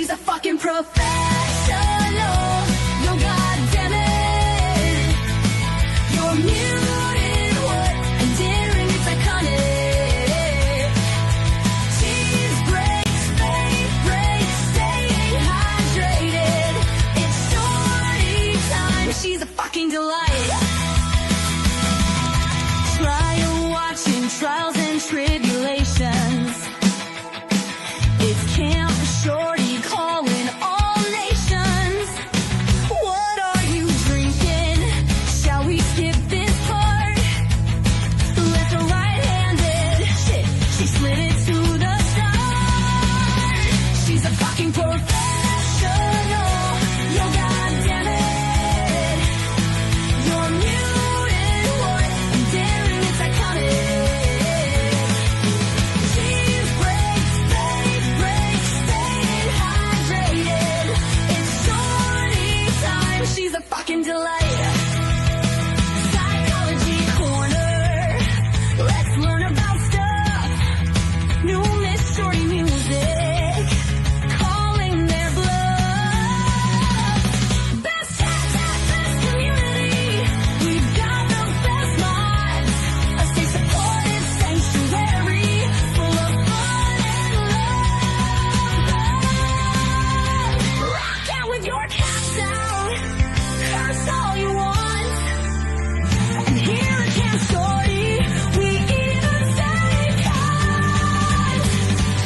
She's a fucking professional. No goddamn it. You're muted, what? And daring, it's iconic. Cheese breaks, fade breaks, staying hydrated. It's Shorty time. She's a fucking delight. Trial watching, trials and tribulations. It's Canp Shorty calling all nations. What are you drinking? Shall we skip this part? Left or right-handed? Shit, she slid it to the start. She's a fucking professional. Yo, goddamn it. You're muted, what? And daring, it's iconic. Cheese breaks, fade breaks, staying hydrated. It's Shorty time. She's a fucking delight. Psychology corner. Let's learn about stuff. New Miss Shorty music. Calling their bluff. Best chat, best community. We've got the best mods. A safe, supportive sanctuary full of fun and love. Rock out with your cats out. Curse all you want. And here at Canp Shorty, we even say God.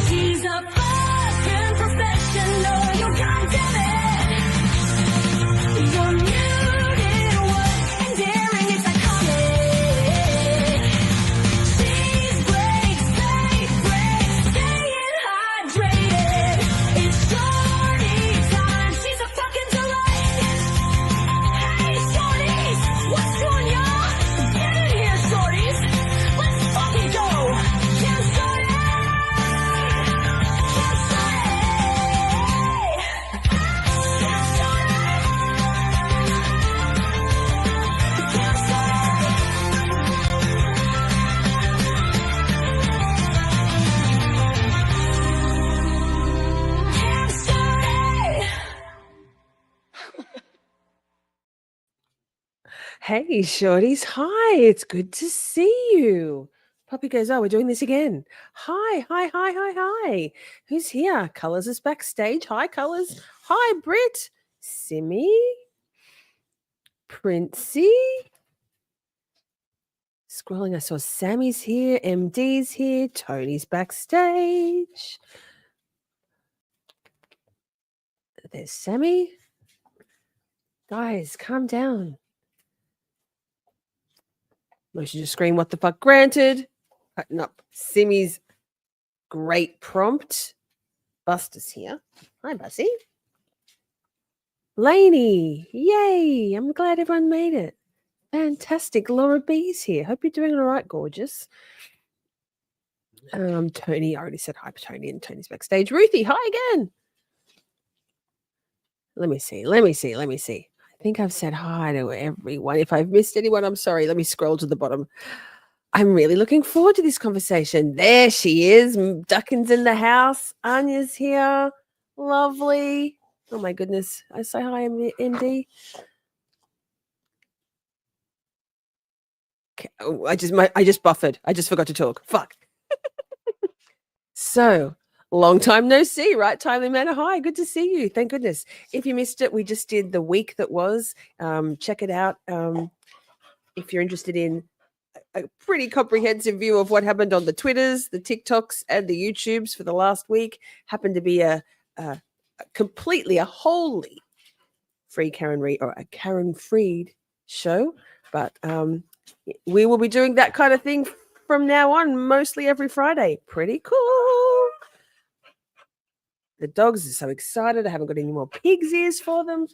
She's a fucking professional. You goddamn it. You're muted, what? And daring, it's iconic. Cheese breaks, fade breaks, staying hydrated. It's Shorty time. She's a fucking delight. Hey, Shorties, what's doing, y'all? Get in here, Shorties. Let's fucking go. Canp Shorty. Canp Shorty. Canp Shorty. Canp Shorty. Hey, shorties. Hi, it's good to see you. Puppy goes, oh, we're doing this again. Hi. Who's here? Colours is backstage. Hi, Colours. Hi, Britt. Simmy. Princey. Scrolling, I saw Sammy's here. MD's here. Tony's backstage. There's Sammy. Guys, calm down. Motion to scream, what the fuck, granted. Cutting up Simmy's great prompt. Buster's here. Hi, Bussy. Lainey, yay. I'm glad everyone made it. Fantastic. Laura B's here. Hope you're doing all right, gorgeous. Tony, I already said hi to Tony, and Tony's backstage. Ruthie, hi again. Let me see. I think I've said hi to everyone. If I've missed anyone, I'm sorry. Let me scroll to the bottom. I'm really looking forward to this conversation. There she is. Duckin's in the house. Anya's here. Lovely. Oh my goodness. I say hi, MD. Okay. Oh, I just buffered. I just forgot to talk. Fuck. So, long time no see, right? Timely Manor. Hi, good to see you. Thank goodness. If you missed it, we just did the week that was. Check it out. If you're interested in a pretty comprehensive view of what happened on the Twitters, the TikToks, and the YouTubes for the last week, happened to be a wholly free Karen Freed show. But we will be doing that kind of thing from now on, mostly every Friday. Pretty cool. The dogs are so excited. I haven't got any more pig's ears for them.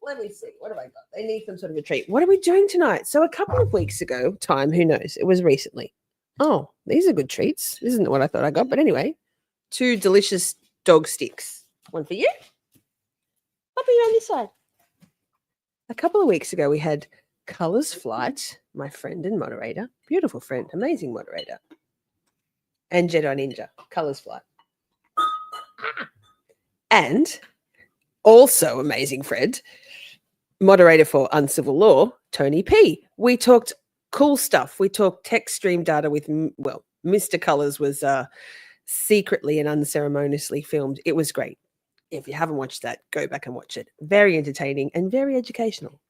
Let me see. What have I got? They need some sort of a treat. What are we doing tonight? So a couple of weeks ago, who knows? It was recently. Oh, these are good treats. This isn't what I thought I got. But anyway, 2 delicious dog sticks. One for you. Puppy on this side. A couple of weeks ago, we had Colorsflight, my friend and moderator. Beautiful friend. Amazing moderator. And Jedi Ninja. Colorsflight. And also amazing friend, moderator for Uncivil Law, Tony P. We talked cool stuff. We talked text stream data with, Mr. Colors was secretly and unceremoniously filmed. It was great. If you haven't watched that, go back and watch it. Very entertaining and very educational.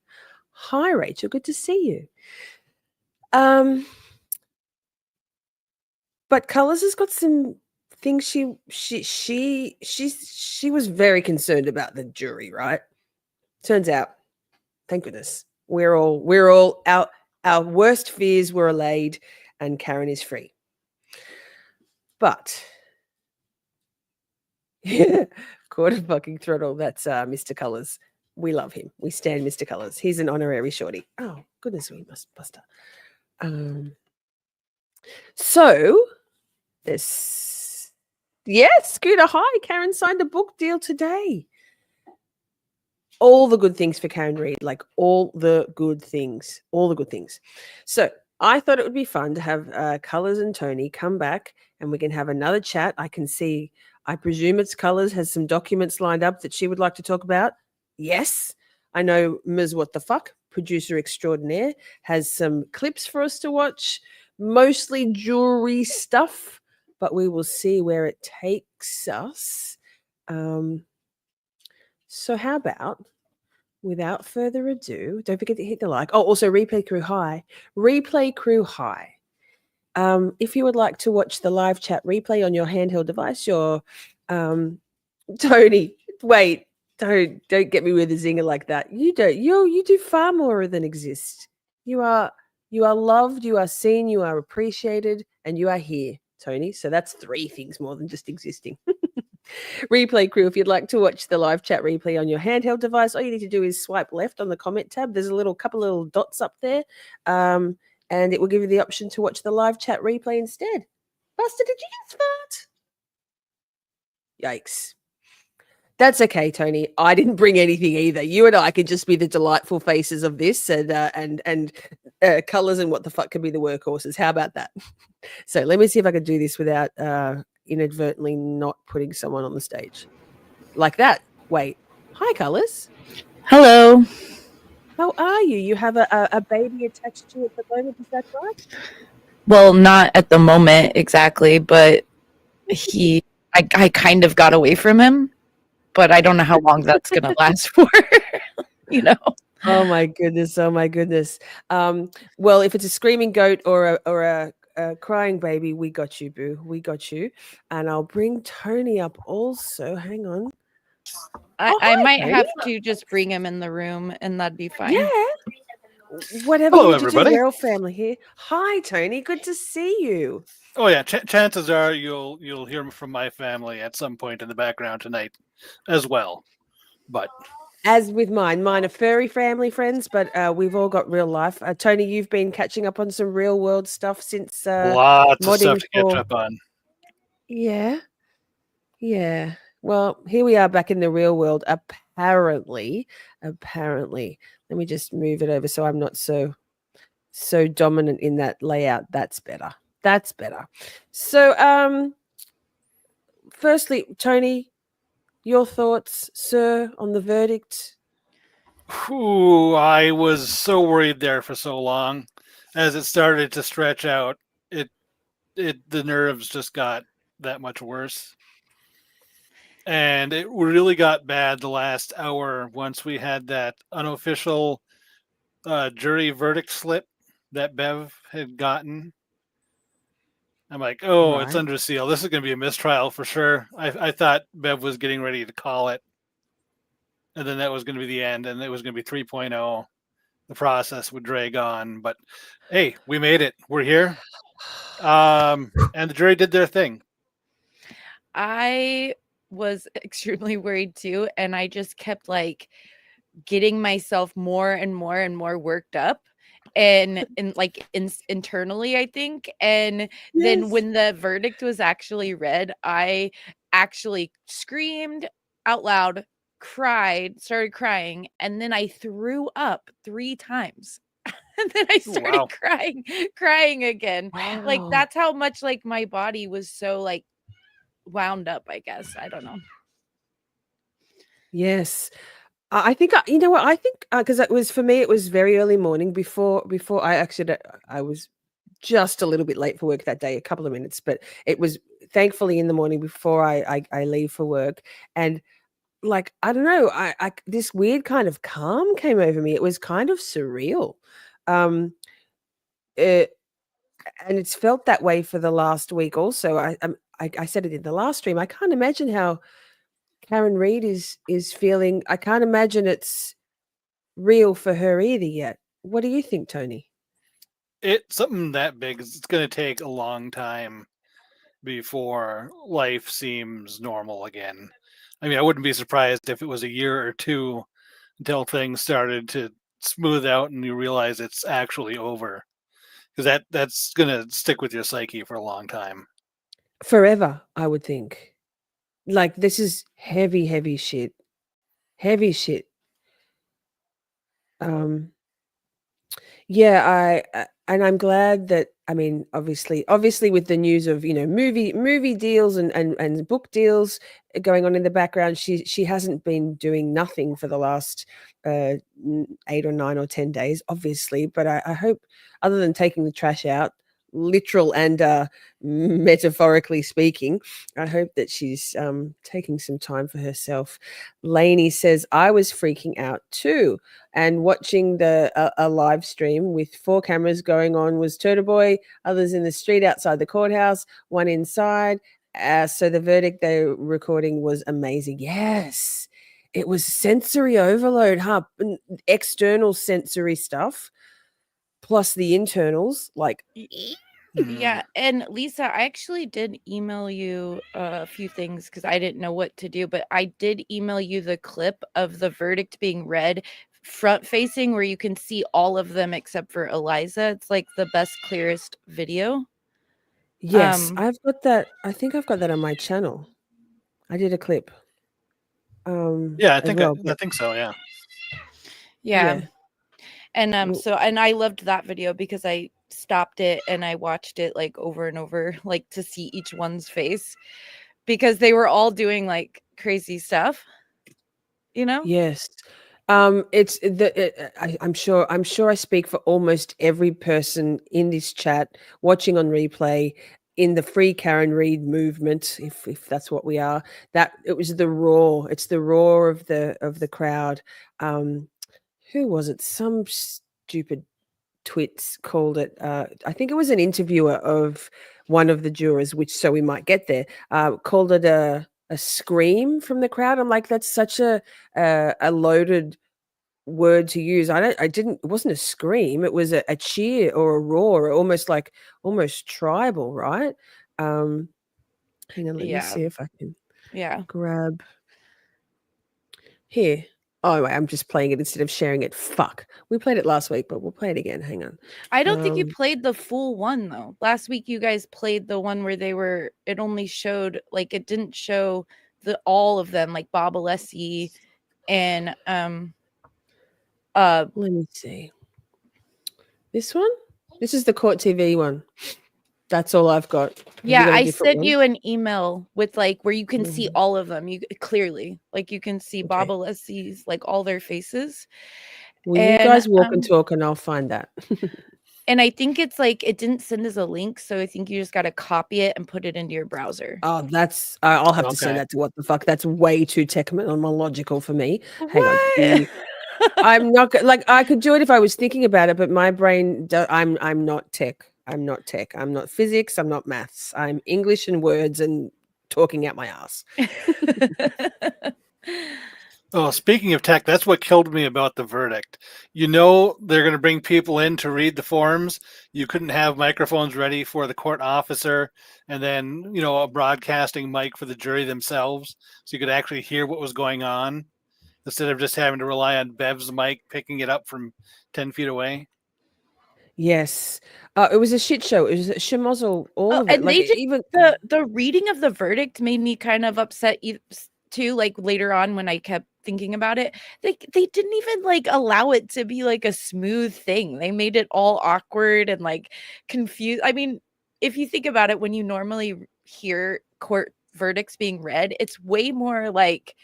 Hi, Rachel. Good to see you. But Colors has got some things she was very concerned about the jury, right? Turns out, thank goodness, we're all our worst fears were allayed and Karen is free. But quarter fucking throttle, that's Mr. Colors. We love him. We stand Mr. Colors. He's an honorary shorty. Oh, goodness, we must Buster. So this, yes, Scooter. Hi, Karen signed a book deal today. All the good things for Karen Reid, like all the good things. So I thought it would be fun to have Colors and Tony come back and we can have another chat. I presume it's Colors has some documents lined up that she would like to talk about. Yes, I know Ms. What the Fuck, producer extraordinaire, has some clips for us to watch, mostly jewelry stuff, but we will see where it takes us. So how about, without further ado, don't forget to hit the like. Oh, also Replay Crew High. If you would like to watch the live chat replay on your handheld device, your Tony, wait, don't get me with a zinger like that. You do far more than exist. You are loved, you are seen, you are appreciated, and you are here, Tony. So that's 3 things more than just existing. Replay Crew, if you'd like to watch the live chat replay on your handheld device, all you need to do is swipe left on the comment tab. There's a couple little dots up there, and it will give you the option to watch the live chat replay instead. Buster, did you just fart? Yikes. That's okay, Tony. I didn't bring anything either. You and I can just be the delightful faces of this, and Colors and What the Fuck can be the workhorses. How about that? So let me see if I can do this without inadvertently not putting someone on the stage like that. Wait. Hi, Colors. Hello. How are you? You have a baby attached to you at the moment. Is that right? Well, not at the moment exactly, but I kind of got away from him, but I don't know how long that's going to last for, you know. Oh my goodness. Well, if it's a screaming goat or a crying baby, we got you, boo. We got you. And I'll bring Tony up also. Hang on. I might Tony. have to just bring him in the room and that'd be fine. Yeah. Whatever Hello, you need to do, everybody. we're all family here. Hi, Tony. Good to see you. Oh yeah, chances are you'll hear from my family at some point in the background tonight, as well. But As with mine are furry family friends, but we've all got real life. Tony, you've been catching up on some real world stuff since lots of stuff modding to catch for. up on. Yeah. Well, here we are back in the real world. Apparently. Let me just move it over so I'm not so dominant in that layout. That's better. So, firstly, Tony, your thoughts, sir, on the verdict? Whew, I was so worried there for so long. As it started to stretch out, the nerves just got that much worse. And it really got bad the last hour once we had that unofficial jury verdict slip that Bev had gotten. I'm like, oh, it's Right. under seal. This is going to be a mistrial for sure. I thought Bev was getting ready to call it. And then that was going to be the end. And it was going to be 3.0. The process would drag on. But hey, we made it. We're here. And the jury did their thing. I was extremely worried too, and I just kept like getting myself more and more worked up and internally, I think. And then Yes. when the verdict was actually read, I actually screamed out loud, started crying, and then I threw up 3 times. And then I started Wow. crying again. Like Wow. that's how much like my body was so like wound up, I guess. I don't know. Yes. I think you know what I think because it was for me. It was very early morning before I actually I was just a little bit late for work that day, a couple of minutes, but it was thankfully in the morning before I leave for work. And like I don't know, I this weird kind of calm came over me. It was kind of surreal. Um, it, and it's felt that way for the last week. Also, I said it in the last stream. I can't imagine how Karen Reed is feeling. I can't imagine it's real for her either yet. What do you think, Tony? It's something that big. It's going to take a long time before life seems normal again. I mean, I wouldn't be surprised if it was a year or two until things started to smooth out and you realize it's actually over. Because that's going to stick with your psyche for a long time. Forever, I would think. Like this is heavy, heavy shit. Heavy shit. Um, yeah, and I'm glad that I mean, obviously with the news of, movie deals and book deals going on in the background, she hasn't been doing nothing for the last 8 or 9 or 10 days, obviously, but I hope other than taking the trash out, literal and metaphorically speaking, I hope that she's taking some time for herself. Lainey says, I was freaking out too. And watching a live stream with 4 cameras going on was Turtle Boy, others in the street outside the courthouse, one inside. So the verdict they were recording was amazing. Yes, it was sensory overload, huh? External sensory stuff plus the internals, like Yeah, and Lisa, I actually did email you a few things because I didn't know what to do, but I did email you the clip of the verdict being read front facing where you can see all of them except for Eliza. It's like the best, clearest video. yes, I've got that. I think I've got that on my channel. I did a clip. Yeah, I As think well, I but think so. Yeah. Yeah. yeah. And w- and I loved that video because I stopped it and I watched it like over and over, like to see each one's face because they were all doing like crazy stuff, you know? Yes. It's I'm sure I speak for almost every person in this chat watching on replay in the Free Karen Reed movement, if that's what we are. That it was the roar. It's the roar of the crowd. Um, who was it? Some stupid twits called it. I think it was an interviewer of one of the jurors, which so we might get there. Called it a scream from the crowd. I'm like, that's such a loaded word to use. It wasn't a scream. It was a cheer or a roar, almost tribal, right? Um, hang on, let me Yeah. see if I can Yeah. grab here. Oh, wait, I'm just playing it instead of sharing it. Fuck. We played it last week, but we'll play it again. Hang on. I don't think you Um, played the full one though. Last week you guys played the one where it only showed like it didn't show the all of them like Bob Alessi and let me see. This one? This is the Court TV one. That's all I've got. Have you yeah, got a I different sent one? you an email with like where you can see Mhm. all of them. You clearly like you can see Bob Okay. Alessi's like all their faces. Well, you And guys walk and talk, and I'll find that. and I think it's like it didn't send as a link, so I think you just got to copy it and put it into your browser. Oh, that's I'll have to send Okay. that to what the fuck. That's way too technological for me. Hang on. What? I'm not like I could do it if I was thinking about it, but my brain I'm not tech. I'm not tech. I'm not physics. I'm not maths. I'm English and words and talking out my ass. Oh, speaking of tech, that's what killed me about the verdict. You know they're going to bring people in to read the forms. You couldn't have microphones ready for the court officer and then, a broadcasting mic for the jury themselves so you could actually hear what was going on instead of just having to rely on Bev's mic picking it up from 10 feet away. Yes. It was a shit show. It was a schmozzle, all Oh, of it. and Like they did even the reading of the verdict made me kind of upset too. Like later on, when I kept thinking about it, they didn't even like allow it to be like a smooth thing. They made it all awkward and like confused. I mean, if you think about it, when you normally hear court verdicts being read, it's way more like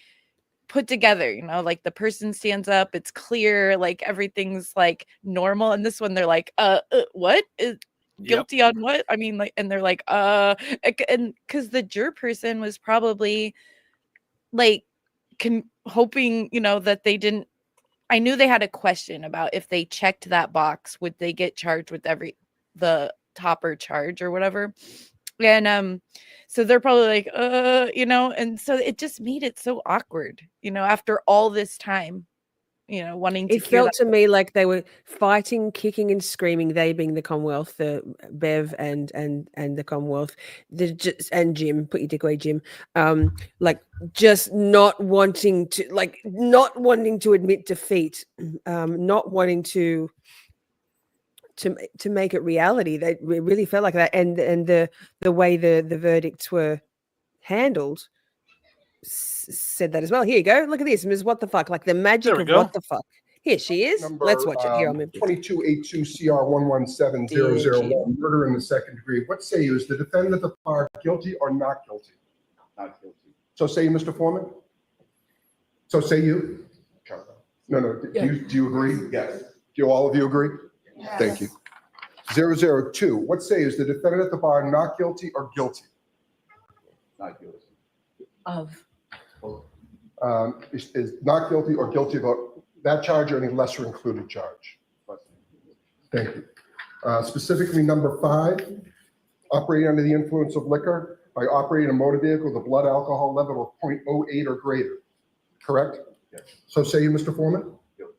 put together, you know, like the person stands up, it's clear, like everything's like normal. And this one, they're like, what is guilty on what? I mean, like, and they're like, and because the juror person was probably like hoping, you know, that they didn't. I knew they had a question about if they checked that box, would they get charged with the topper charge or whatever. And so they're probably like, you know, and so it just made it so awkward, you know, after all this time, you know, wanting to It hear felt that. to me like they were fighting, kicking, and screaming. They being the Commonwealth, the Bev and the Commonwealth, and Jim. Put your dick away, Jim. Like just not wanting to admit defeat, not wanting to make it reality. They really felt like that, and the way the verdicts were handled said that as well. Here you go. Look at this, Ms. What the fuck? Like the magic There we of go. what the fuck. Here she is. Let's watch it. Here, I'll move this. 2282 CR 117001, murder in the second degree. What say you? Is the defendant at the bar guilty or not guilty? Not guilty. So say you, Mr. Foreman? So say you? No. Do you agree? Yes. Do all of you agree? Thank you. 002. What say is the defendant at the bar not guilty or guilty? Not guilty. Is not guilty or guilty about that charge or any lesser included charge? Thank you. Specifically, number 5, operating under the influence of liquor by operating a motor vehicle with a blood alcohol level of 0.08 or greater. Correct? Yes. So say you, Mr. Foreman? Guilty.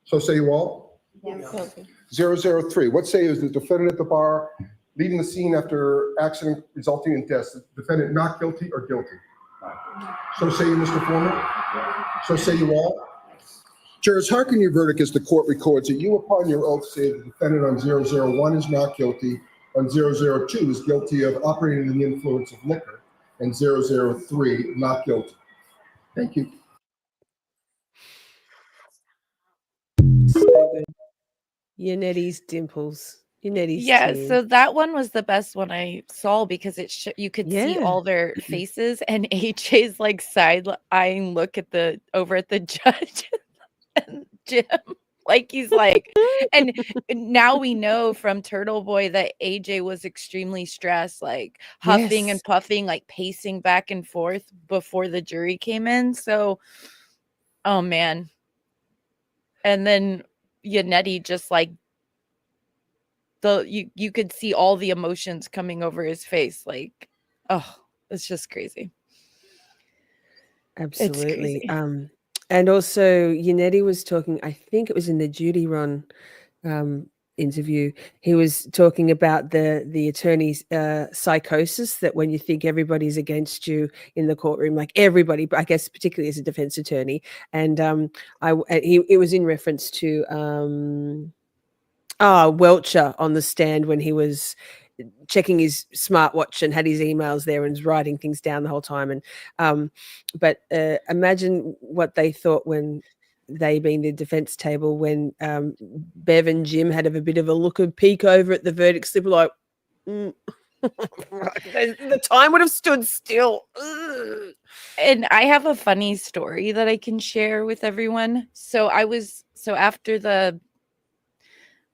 So say you all? Yes. 003. What say is the defendant at the bar leaving the scene after accident resulting in death? The defendant not guilty or guilty? So say you, Mr. Foreman? So say you all? Jurors, hearken your verdict as the court records that you upon your oath say the defendant on 001 is not guilty, on 002 is guilty of operating under the influence of liquor, and 003 not guilty. Thank you. So good. Yanetti's dimples. Yanetti's Yeah, tears. so that one was the best one I saw because you could see Yeah. all their faces, and AJ's like side eyeing look at over at the judge and Jim, like he's like, and now we know from Turtle Boy that AJ was extremely stressed, like huffing Yes. and puffing, like pacing back and forth before the jury came in. So, oh man, and then Yannetti just like. You could see all the emotions coming over his face, like, oh, it's just crazy. Absolutely. Crazy. And also Yannetti was talking, I think it was in the Judy Ron interview, he was talking about the attorney's psychosis, that when you think everybody's against you in the courtroom, like everybody, but I guess particularly as a defense attorney, and it was in reference to Welcher on the stand when he was checking his smartwatch and had his emails there and was writing things down the whole time. And but imagine what they thought when they, being the defense table, when Bev and Jim had a bit of a peek over at the verdict slip, like the time would have stood still. Ugh. And I have a funny story that I can share with everyone. So after the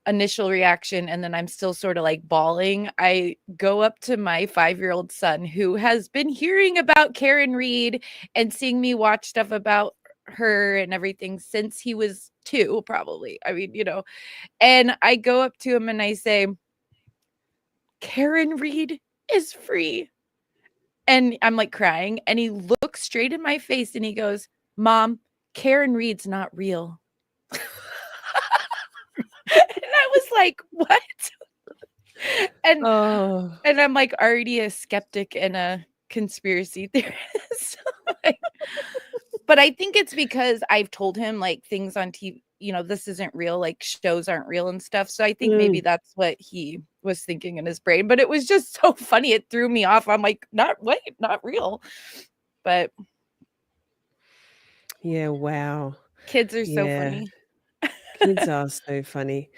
initial reaction, and then I'm still sort of like bawling, I go up to my 5-year-old son, who has been hearing about Karen Reed and seeing me watch stuff about her and everything since he was 2, probably. I mean, you know, and I go up to him and I say, Karen Reed is free. And I'm like crying, and he looks straight in my face and he goes, Mom, Karen Reed's not real. And I was like, what? And I'm like already a skeptic and a conspiracy theorist. But I think it's because I've told him like things on TV, you know, this isn't real, like shows aren't real and stuff. So I think maybe that's what he was thinking in his brain. But it was just so funny. It threw me off. I'm like, not real. But Yeah, wow. kids are so funny. Kids are so funny.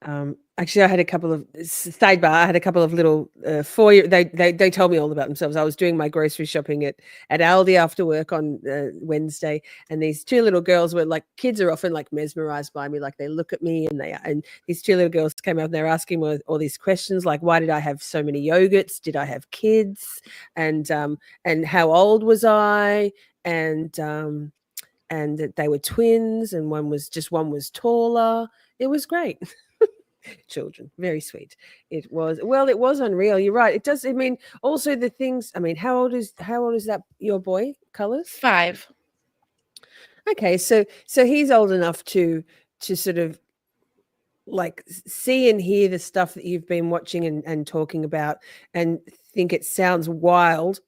Actually, I had a couple of sidebar. I had a couple of little 4-year. They told me all about themselves. I was doing my grocery shopping at Aldi after work on Wednesday, and these 2 little girls were like, kids are often like mesmerized by me, like they look at me, and these 2 little girls came out and they're asking me all these questions, like, why did I have so many yogurts? Did I have kids? And how old was I? And that they were twins, and one was taller. It was great. Children, very sweet. It was unreal. You're right. It does. I mean, also the things. I mean, how old is that your boy, Colors? 5. Okay, so he's old enough to sort of like see and hear the stuff that you've been watching and talking about, and think it sounds wild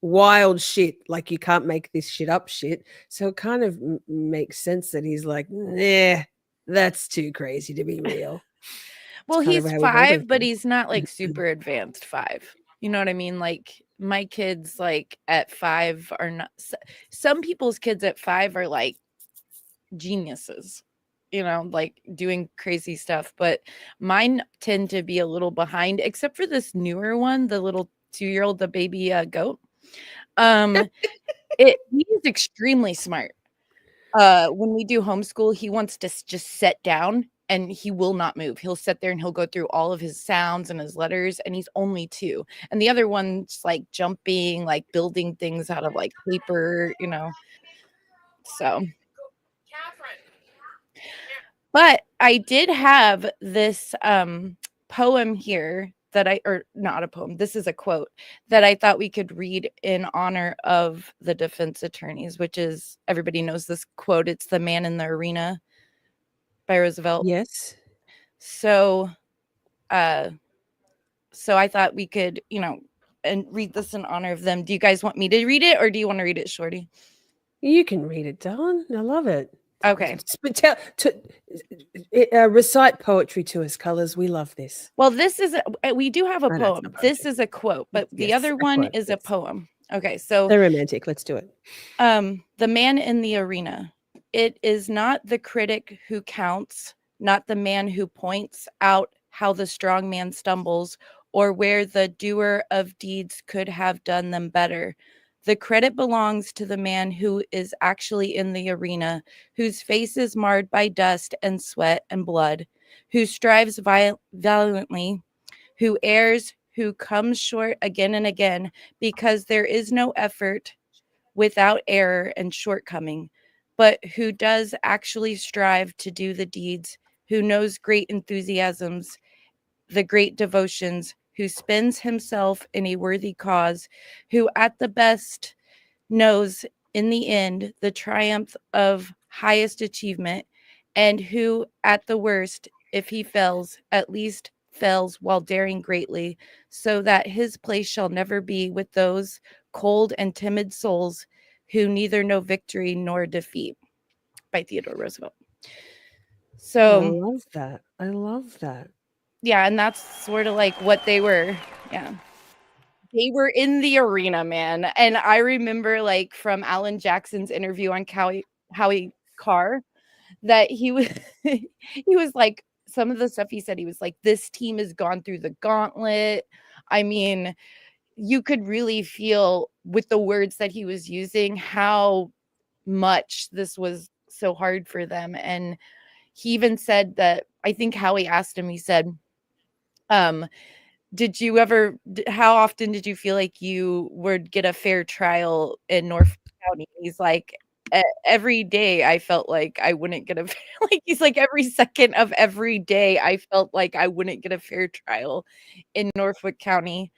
shit, like you can't make this shit up shit. So it kind of makes sense that he's like, nah, that's too crazy to be real. Well, kind he's of how we've all 5, been but through. he's not like super advanced 5. You know what I mean? Like my kids, like at 5 are not. Some people's kids at 5 are like geniuses, you know, like doing crazy stuff. But mine tend to be a little behind, except for this newer one, the little 2-year-old, the baby goat. He's extremely smart. When we do homeschool, he wants to just sit down and he will not move. He'll sit there and he'll go through all of his sounds and his letters, and he's only 2. And the other one's like jumping, like building things out of like paper, you know. So, but I did have this poem here or not a poem, this is a quote that I thought we could read in honor of the defense attorneys, which is, everybody knows this quote. It's "The Man in the Arena" by Roosevelt. Yes. So I thought we could, and read this in honor of them. Do you guys want me to read it, or do you want to read it, Shorty? You can read it, darling. I love it. Okay. Recite poetry to us, Colors. We love this. Well, we do have a No, no, it's poem. not This poetry. is a quote, but the Yes, other a one quote, is a yes. poem. Okay, so So romantic. Let's do it. The Man in the Arena. It is not the critic who counts, not the man who points out how the strong man stumbles, or where the doer of deeds could have done them better. The credit belongs to the man who is actually in the arena, whose face is marred by dust and sweat and blood, who strives valiantly, who errs, who comes short again and again, because there is no effort without error and shortcoming, but who does actually strive to do the deeds, who knows great enthusiasms, the great devotions, who spends himself in a worthy cause, who at the best knows in the end the triumph of highest achievement, and who at the worst, if he fails, at least fails while daring greatly, so that his place shall never be with those cold and timid souls who neither know victory nor defeat. By Theodore Roosevelt. I So love that. I love that. yeah, and that's sort of like what they were. Yeah. They were in the arena, man. And I remember, like, from Alan Jackson's interview on Howie Carr, that he was he was like, some of the stuff he said, he was like, this team has gone through the gauntlet. I mean, you could really feel with the words that he was using how much this was so hard for them. And he even said that, I think Howie asked him, he said, how often did you feel like you would get a fair trial in Norfolk County? He's like, every day I felt like I wouldn't get like, he's like, every second of every day I felt like I wouldn't get a fair trial in Norfolk County.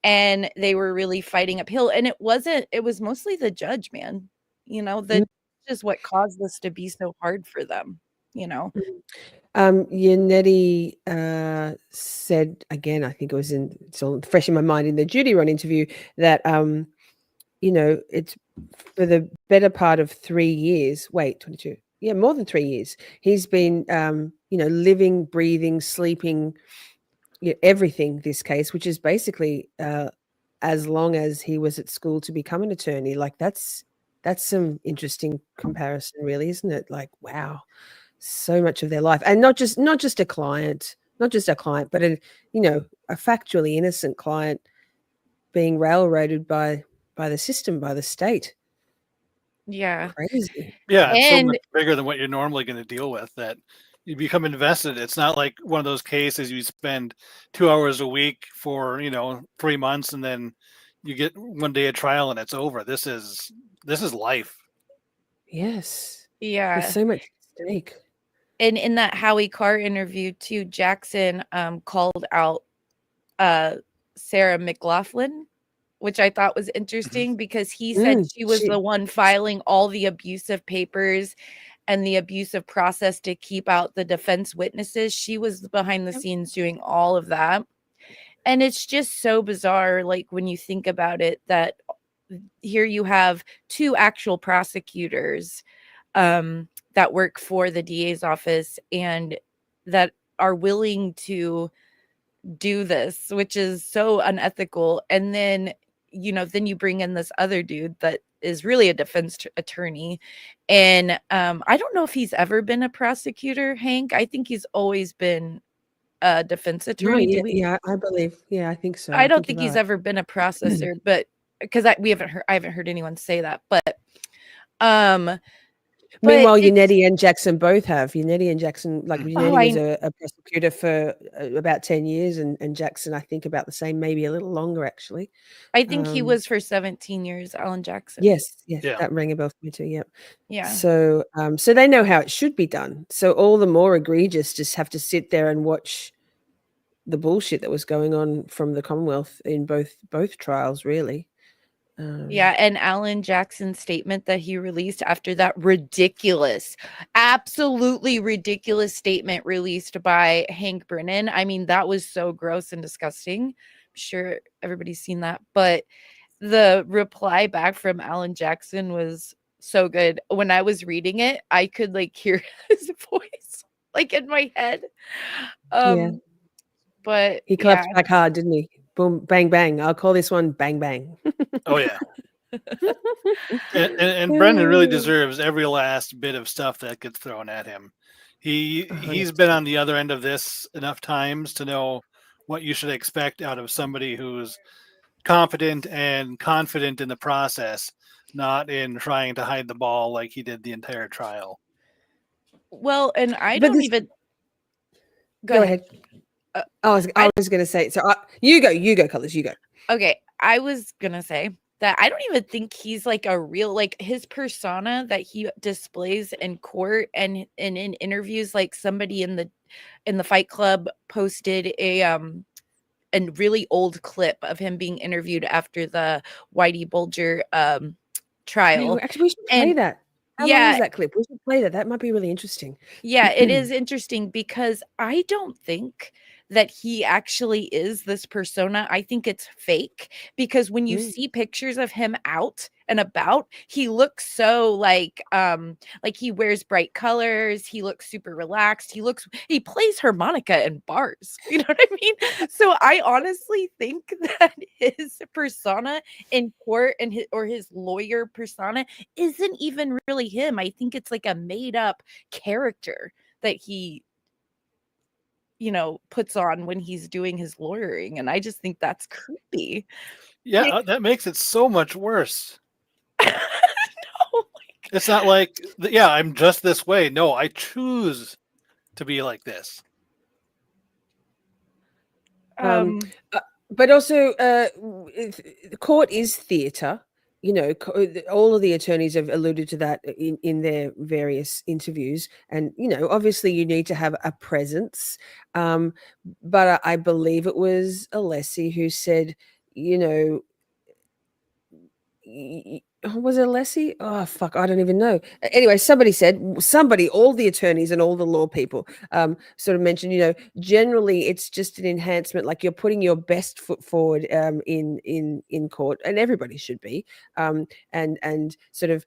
And they were really fighting uphill. And it was mostly the judge, man. The judge is what caused this to be so hard for them, Yannetti said again, I think it's all fresh in my mind in the Judy Run interview, that it's for the better part of 3 years. Wait, 22. Yeah, more than 3 years. He's been living, breathing, sleeping, everything, this case, which is basically as long as he was at school to become an attorney. Like that's some interesting comparison, really, isn't it? Like, wow, so much of their life, and not just a client, not just a client, but a factually innocent client being railroaded by the system, by the state. Yeah. Crazy. Yeah, it's so And much bigger than what you're normally going to deal with that you become invested. It's not like one of those cases you spend 2 hours a week for 3 months and then you get 1 day of trial and it's over. This is life. Yes. There's yeah. so much at stake. And in that Howie Carr interview too, Jackson called out Sarah McLaughlin, which I thought was interesting because he said she was the one filing all the abusive papers and the abusive process to keep out the defense witnesses. She was behind the scenes doing all of that. And it's just so bizarre, like when you think about it, that here you have two actual prosecutors that work for the DA's office and that are willing to do this, which is so unethical. And then, then you bring in this other dude that is really a defense attorney. And I don't know if he's ever been a prosecutor, Hank. I think he's always been a defense No, attorney. yeah, I believe. Yeah, I think so. I don't think you're he's right. ever been a processor, but because I haven't heard anyone say that. But Meanwhile, it's- Yannetti and Jackson both have. Yannetti and Jackson, like Mm. Yannetti was a prosecutor for about 10 years, and Jackson, I think, about the same, maybe a little longer, actually. I think he was for 17 years, Alan Jackson. Yes, Yeah. that rang a bell for me too. Yep. Yeah. So, so they know how it should be done. So all the more egregious just have to sit there and watch the bullshit that was going on from the Commonwealth in both trials, really. Yeah, and Alan Jackson's statement that he released after that absolutely ridiculous statement released by Hank Brennan. I mean, that was so gross and disgusting. I'm sure everybody's seen that. But the reply back from Alan Jackson was so good. When I was reading it, I could like hear his voice like in my head. Yeah. But He clapped back hard, didn't he? Boom, bang, bang. I'll call this one bang, bang. Oh yeah. and Brendan really deserves every last bit of stuff that gets thrown at him. He's been on the other end of this enough times to know what you should expect out of somebody who's confident and confident in the process, not in trying to hide the ball like he did the entire trial. Well, and I But don't this- even Go ahead. I was going to say, so you go, Colors, you go. Okay, I was gonna say that I don't even think he's like a real, like his persona that he displays in court and in interviews. Like somebody in the Fight Club posted a really old clip of him being interviewed after the Whitey Bulger trial. Actually, we should play that. How long is that clip? We should play that. That might be really interesting. Yeah, it is interesting because I don't think that he actually is this persona. I think it's fake because when you see pictures of him out and about, he looks so like he wears bright colors, he looks super relaxed, he plays harmonica in bars. You know what I mean? So I honestly think that his persona in court and his lawyer persona isn't even really him. I think it's like a made up character that he puts on when he's doing his lawyering, and I just think that's creepy. Yeah, that makes it so much worse. No, It's not like, yeah, I'm just this way. No, I choose to be like this. But also, the court is theatre. All of the attorneys have alluded to that in their various interviews. And, obviously you need to have a presence. But I believe it was Alessi who said, was it Alessi? Oh, fuck, I don't even know. Anyway, all the attorneys and all the law people sort of mentioned, generally it's just an enhancement, like you're putting your best foot forward in court, and everybody should be, and sort of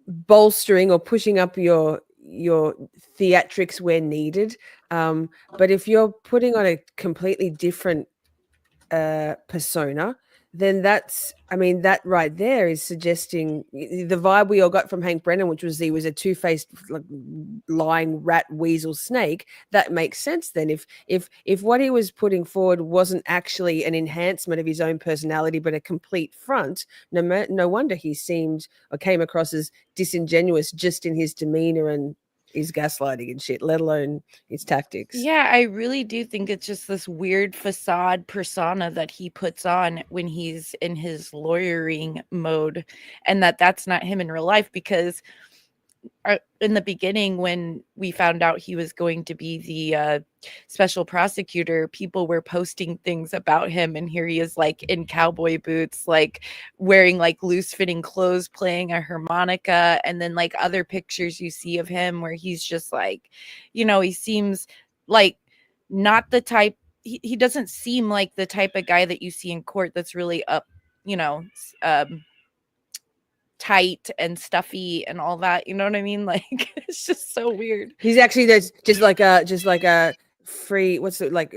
bolstering or pushing up your theatrics where needed. But if you're putting on a completely different persona, then that's, I mean, that right there is suggesting the vibe we all got from Hank Brennan, which was he was a two-faced, like, lying rat weasel snake. That makes sense then. If what he was putting forward wasn't actually an enhancement of his own personality, but a complete front, no wonder he seemed or came across as disingenuous just in his demeanor and his gaslighting and shit, let alone his tactics. Yeah, I really do think it's just this weird facade persona that he puts on when he's in his lawyering mode, and that's not him in real life. Because in the beginning, when we found out he was going to be the special prosecutor, people were posting things about him, and here he is, like, in cowboy boots, like wearing like loose fitting clothes, playing a harmonica, and then like other pictures you see of him where he's just like, he seems like not the type. He doesn't seem like the type of guy that you see in court that's really up, tight and stuffy and all that. You know what I mean? Like, it's just so weird. He's actually just like a free, what's it, like,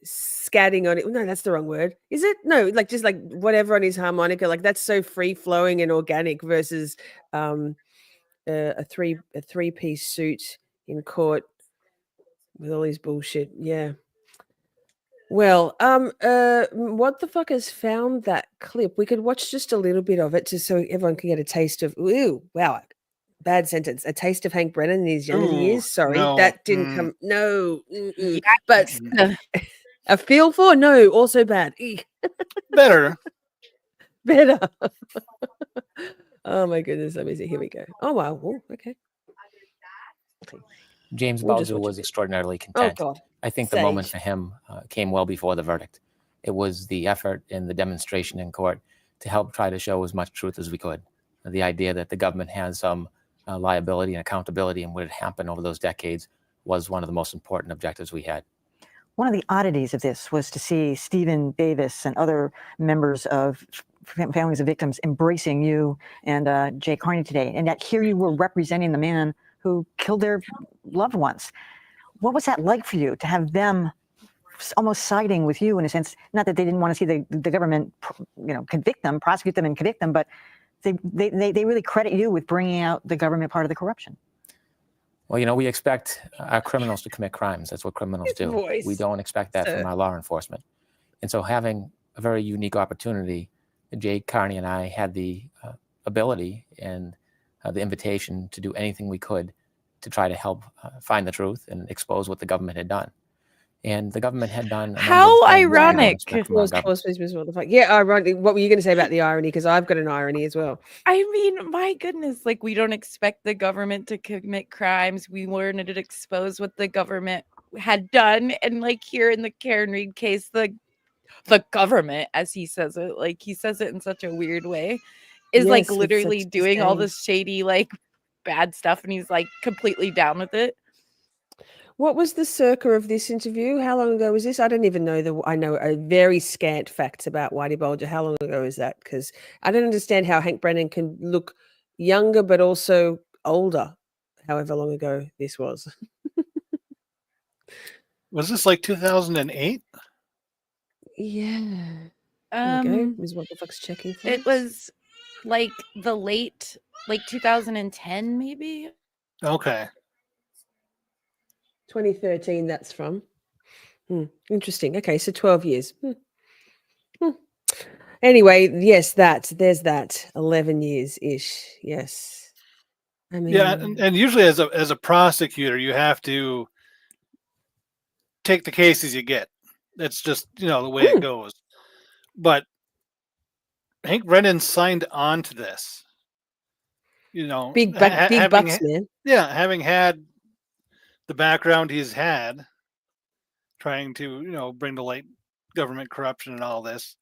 scatting on it. No, that's the wrong word. Is it? No, like just like whatever on his harmonica. Like that's so free flowing and organic versus a three-piece suit in court with all his bullshit. Yeah. Well, what the fuck has found that clip? We could watch just a little bit of it just so everyone can get a taste of. Ooh, wow, bad sentence. A taste of Hank Brennan in his younger Ooh, years. Sorry, no, that didn't come. No, Yeah. but Mm. a feel for no, also bad. Eek. Better. Better. Oh my goodness, let me see. Here we go. Oh wow. Ooh, okay. James We'll just Bulger watch was it. extraordinarily Oh content. God. I think the moment Sage. for him came well before the verdict. It was the effort and the demonstration in court to help try to show as much truth as we could. The idea that the government has some liability and accountability in what had happened over those decades was one of the most important objectives we had. One of the oddities of this was to see Stephen Davis and other members of families of victims embracing you and Jay Carney today, and yet here you were representing the man who killed their loved ones. What was that like for you to have them almost siding with you in a sense? Not that they didn't want to see the government, convict them, prosecute them, and convict them, but they really credit you with bringing out the government part of the corruption. Well, we expect our criminals to commit crimes. That's what criminals His do. voice, We don't expect that sir. from our law enforcement. And so having a very unique opportunity, Jay Carney and I had the ability and the invitation to do anything we could to try to help find the truth and expose what the government had done. And the government had done a number How of things that we don't ironic. expect from our Pause, government. pause, please, please, what the fuck? Yeah, ironic. What were you going to say about the irony? Because I've got an irony as well. I mean, my goodness, like, we don't expect the government to commit crimes. We wanted to expose what the government had done. And like here in the Karen Reed case, the government, as he says it, like he says it in such a weird way, is like Yes, with literally such doing all disdain. this shady, like bad stuff, and he's like completely down with it. What was the circa of this interview? How long ago was this? I don't even know I know a very scant facts about Whitey Bulger. How long ago is that? Because I don't understand how Hank Brennan can look younger but also older. However long ago this was. Was this like 2008? Yeah. There we go. Is what the fuck's checking for? It us? was like the late, like 2010, maybe. Okay. 2013. That's from. Interesting. Okay, so 12 years. Anyway, yes, there's that 11 years ish. Yes. I mean, Yeah, and usually as a prosecutor, you have to take the cases you get. That's just the way it goes. But Hank Brennan signed on to this. big bucks, man. Yeah, having had the background he's had, trying to bring to light government corruption and all this,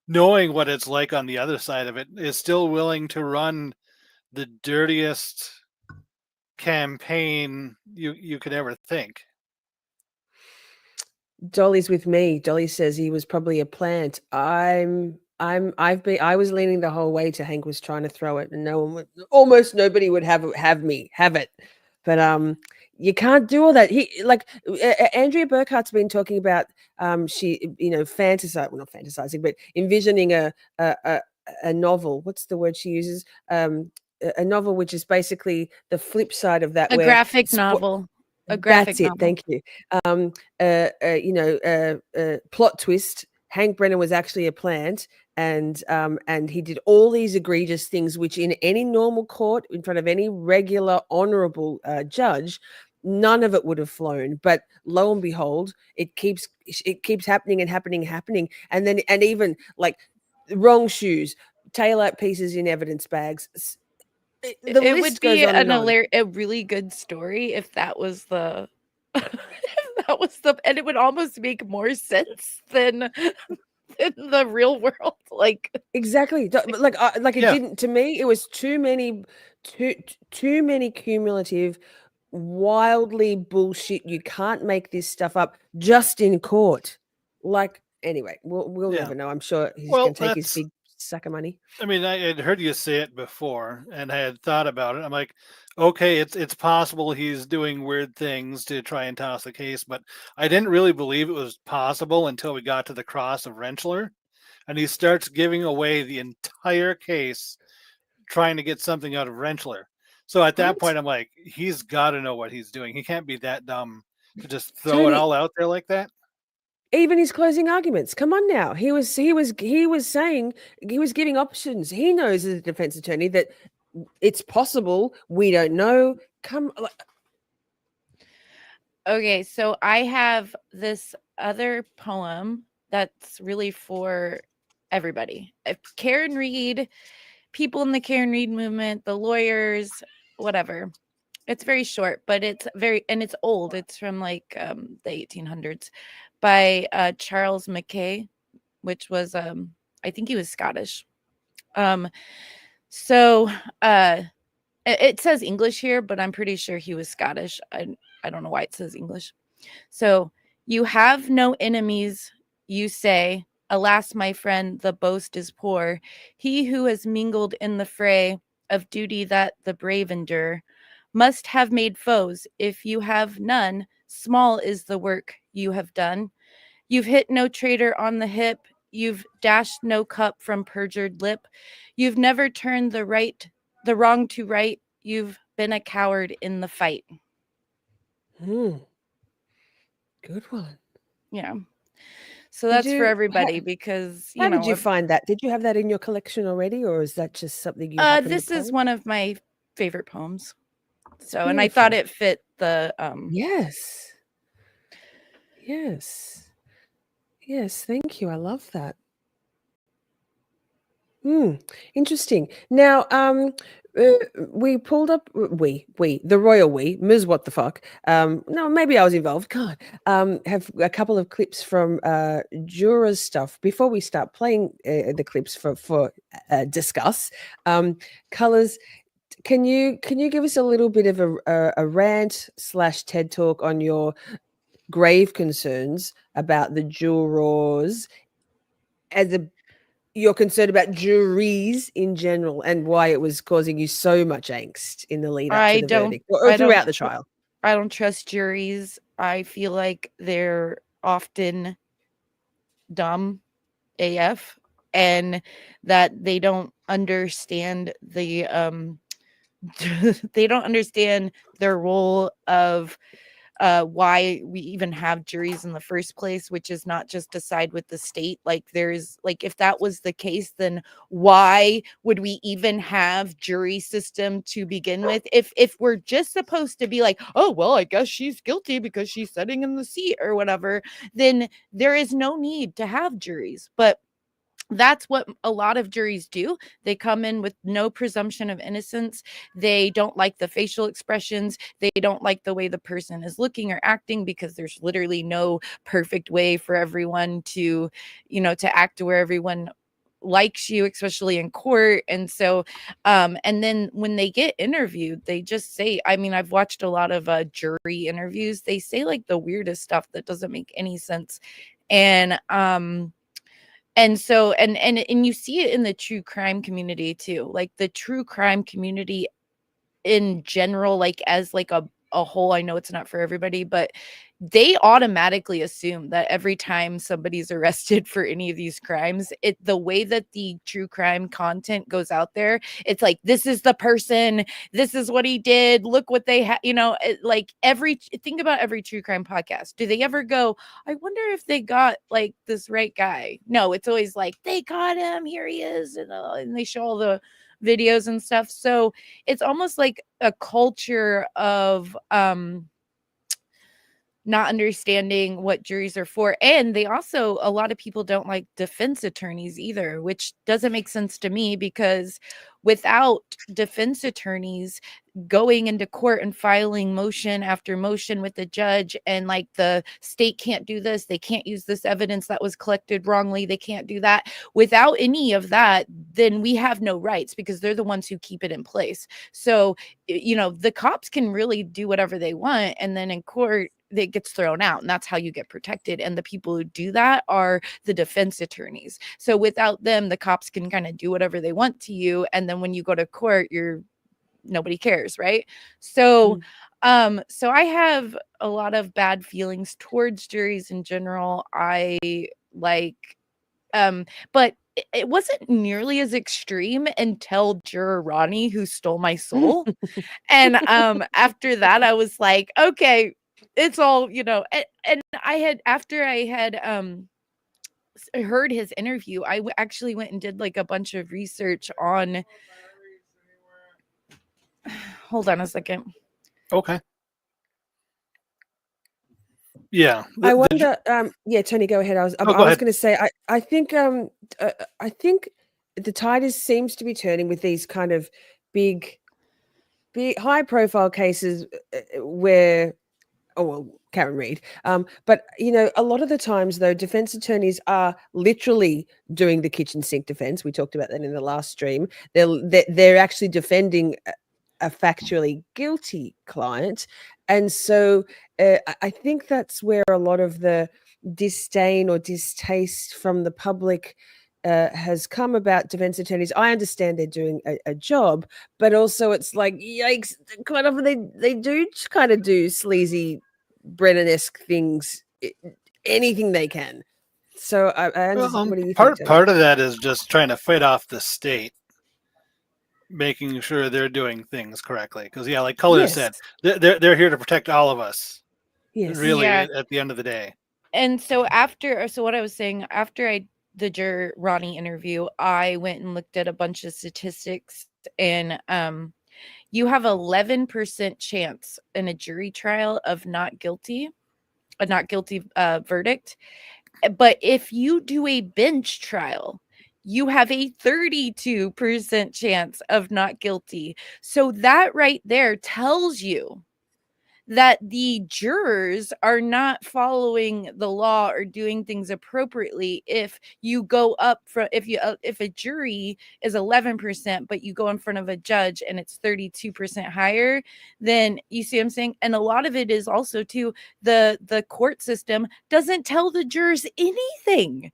knowing what it's like on the other side of it, is still willing to run the dirtiest campaign you could ever think. Dolly's with me. Dolly says he was probably a plant. I was leaning the whole way to Hank was trying to throw it, and almost nobody would have it. But you can't do all that. He like Andrea Burkhart's been talking about she fantasize well, not fantasizing, but envisioning a novel. What's the word she uses? A novel which is basically the flip side of that, A where graphic novel. A graphic that's it. novel. Thank you. Plot twist. Hank Brennan was actually a plant, and he did all these egregious things, which in any normal court, in front of any regular, honourable judge, none of it would have flown. But lo and behold, it keeps happening and happening and happening, and even like wrong shoes, taillight pieces in evidence bags. The It list would goes be on and on. a really good story if that was the and it would almost make more sense than in the real world. Like Exactly. It Yeah. didn't to me. It was too many cumulative, wildly bullshit. You can't make this stuff up just in court. Like anyway, we'll Yeah. never know. I'm sure he's Well, going to take his that's. big sack of money. I mean, I had heard you say it before, and I had thought about it. I'm like, okay, it's possible he's doing weird things to try and toss the case, but I didn't really believe it was possible until we got to the cross of Rentschler, and he starts giving away the entire case, trying to get something out of Rentschler. So at that Right? point, I'm like, he's got to know what he's doing. He can't be that dumb to just throw it Tony, all out there like that. even his closing arguments. Come on now. He was saying, he was giving options. He knows as a defense attorney that it's possible. We don't know. okay, so I have this other poem that's really for everybody. If Karen Reed, people in the Karen Reed movement, the lawyers, whatever. It's very short, but it's old. It's from like the 1800s by Charles Mackay, which was I think he was Scottish. So it says English here, but I'm pretty sure he was Scottish. I don't know why it says English. So, you have no enemies, you say. Alas, my friend, the boast is poor. He who has mingled in the fray of duty that the brave endure must have made foes. If you have none, small is the work you have done. You've hit no traitor on the hip. You've dashed no cup from perjured lip. You've never turned the wrong to right. You've been a coward in the fight. Good one. Yeah. So that's for you- everybody because How did you find that? Did you have that in your collection already, or is that just something you? this is one of my favorite poems. So, and I beautiful. thought it fit the Yes. Yes. Yes. Thank you. I love that. Interesting. Now, we pulled up the royal Ms. What the fuck. No, maybe I was involved. God, have a couple of clips from Juror's stuff before we start playing the clips for discuss. Colors. Can you give us a little bit of a rant / TED talk on your grave concerns about the jurors you're concerned about juries in general and why it was causing you so much angst in the lead up to the verdict or throughout the trial? I don't trust juries. I feel like they're often dumb AF and that they don't understand the they don't understand their role of why we even have juries in the first place, which is not just to side with the state. Like there's like, if that was the case, then why would we even have jury system to begin with? If we're just supposed to be like, oh, well, I guess she's guilty because she's sitting in the seat or whatever, then there is no need to have juries. But that's what a lot of juries do. They come in with no presumption of innocence. They don't like the facial expressions. They don't like the way the person is looking or acting because there's literally no perfect way for everyone to, to act where everyone likes you, especially in court. And so, and then when they get interviewed, they just say, I mean, I've watched a lot of jury interviews. They say like the weirdest stuff that doesn't make any sense. And so, and you see it in the true crime community too, like the true crime community in general, like as like a a whole. I know it's not for everybody, but they automatically assume that every time somebody's arrested for any of these crimes, the way that the true crime content goes out there, it's like, this is the person, this is what he did, look what they have, like think about every true crime podcast. Do they ever go, I wonder if they got like this right guy? No, it's always like, they got him, here he is, and they show all the videos and stuff. So it's almost like a culture of not understanding what juries are for. And they also, a lot of people don't like defense attorneys either, which doesn't make sense to me, because without defense attorneys going into court and filing motion after motion with the judge, and like, the state can't do this, they can't use this evidence that was collected wrongly, they can't do that. Without any of that, then we have no rights, because they're the ones who keep it in place. So, the cops can really do whatever they want, and then in court that gets thrown out, and that's how you get protected. And the people who do that are the defense attorneys. So without them, the cops can kind of do whatever they want to you, and then when you go to court, nobody cares, right? So so I have a lot of bad feelings towards juries in general. I like but it wasn't nearly as extreme until Juror Ronnie, who stole my soul. And after that, I was like, okay, it's all, and after I had heard his interview, I actually went and did like a bunch of research on hold on a second. Okay. Yeah. I wonder. Tony, go ahead. I was going to say. I think the tide seems to be turning with these kind of big, high-profile cases where. Oh, well, Karen Reid. But, a lot of the times, though, defense attorneys are literally doing the kitchen sink defense. We talked about that in the last stream. They're actually defending a factually guilty client. And so I think that's where a lot of the disdain or distaste from the public has come about defense attorneys. I understand they're doing a job, but also it's like, yikes, quite often they do kind of do sleazy Brennan-esque things, anything they can. So I understand. What do you think? Part of that is just trying to fight off the state, making sure they're doing things correctly. Because like Color said, they're here to protect all of us. Yes. Really, at the end of the day. And so what I was saying, after the Juror Ronnie interview, I went and looked at a bunch of statistics, and you have 11% chance in a jury trial of a not guilty verdict. But if you do a bench trial, you have a 32% chance of not guilty. So that right there tells you that the jurors are not following the law or doing things appropriately. If you go up from, if a jury is 11%, but you go in front of a judge and it's 32% higher, then you see what I'm saying? And a lot of it is also too, the court system doesn't tell the jurors anything.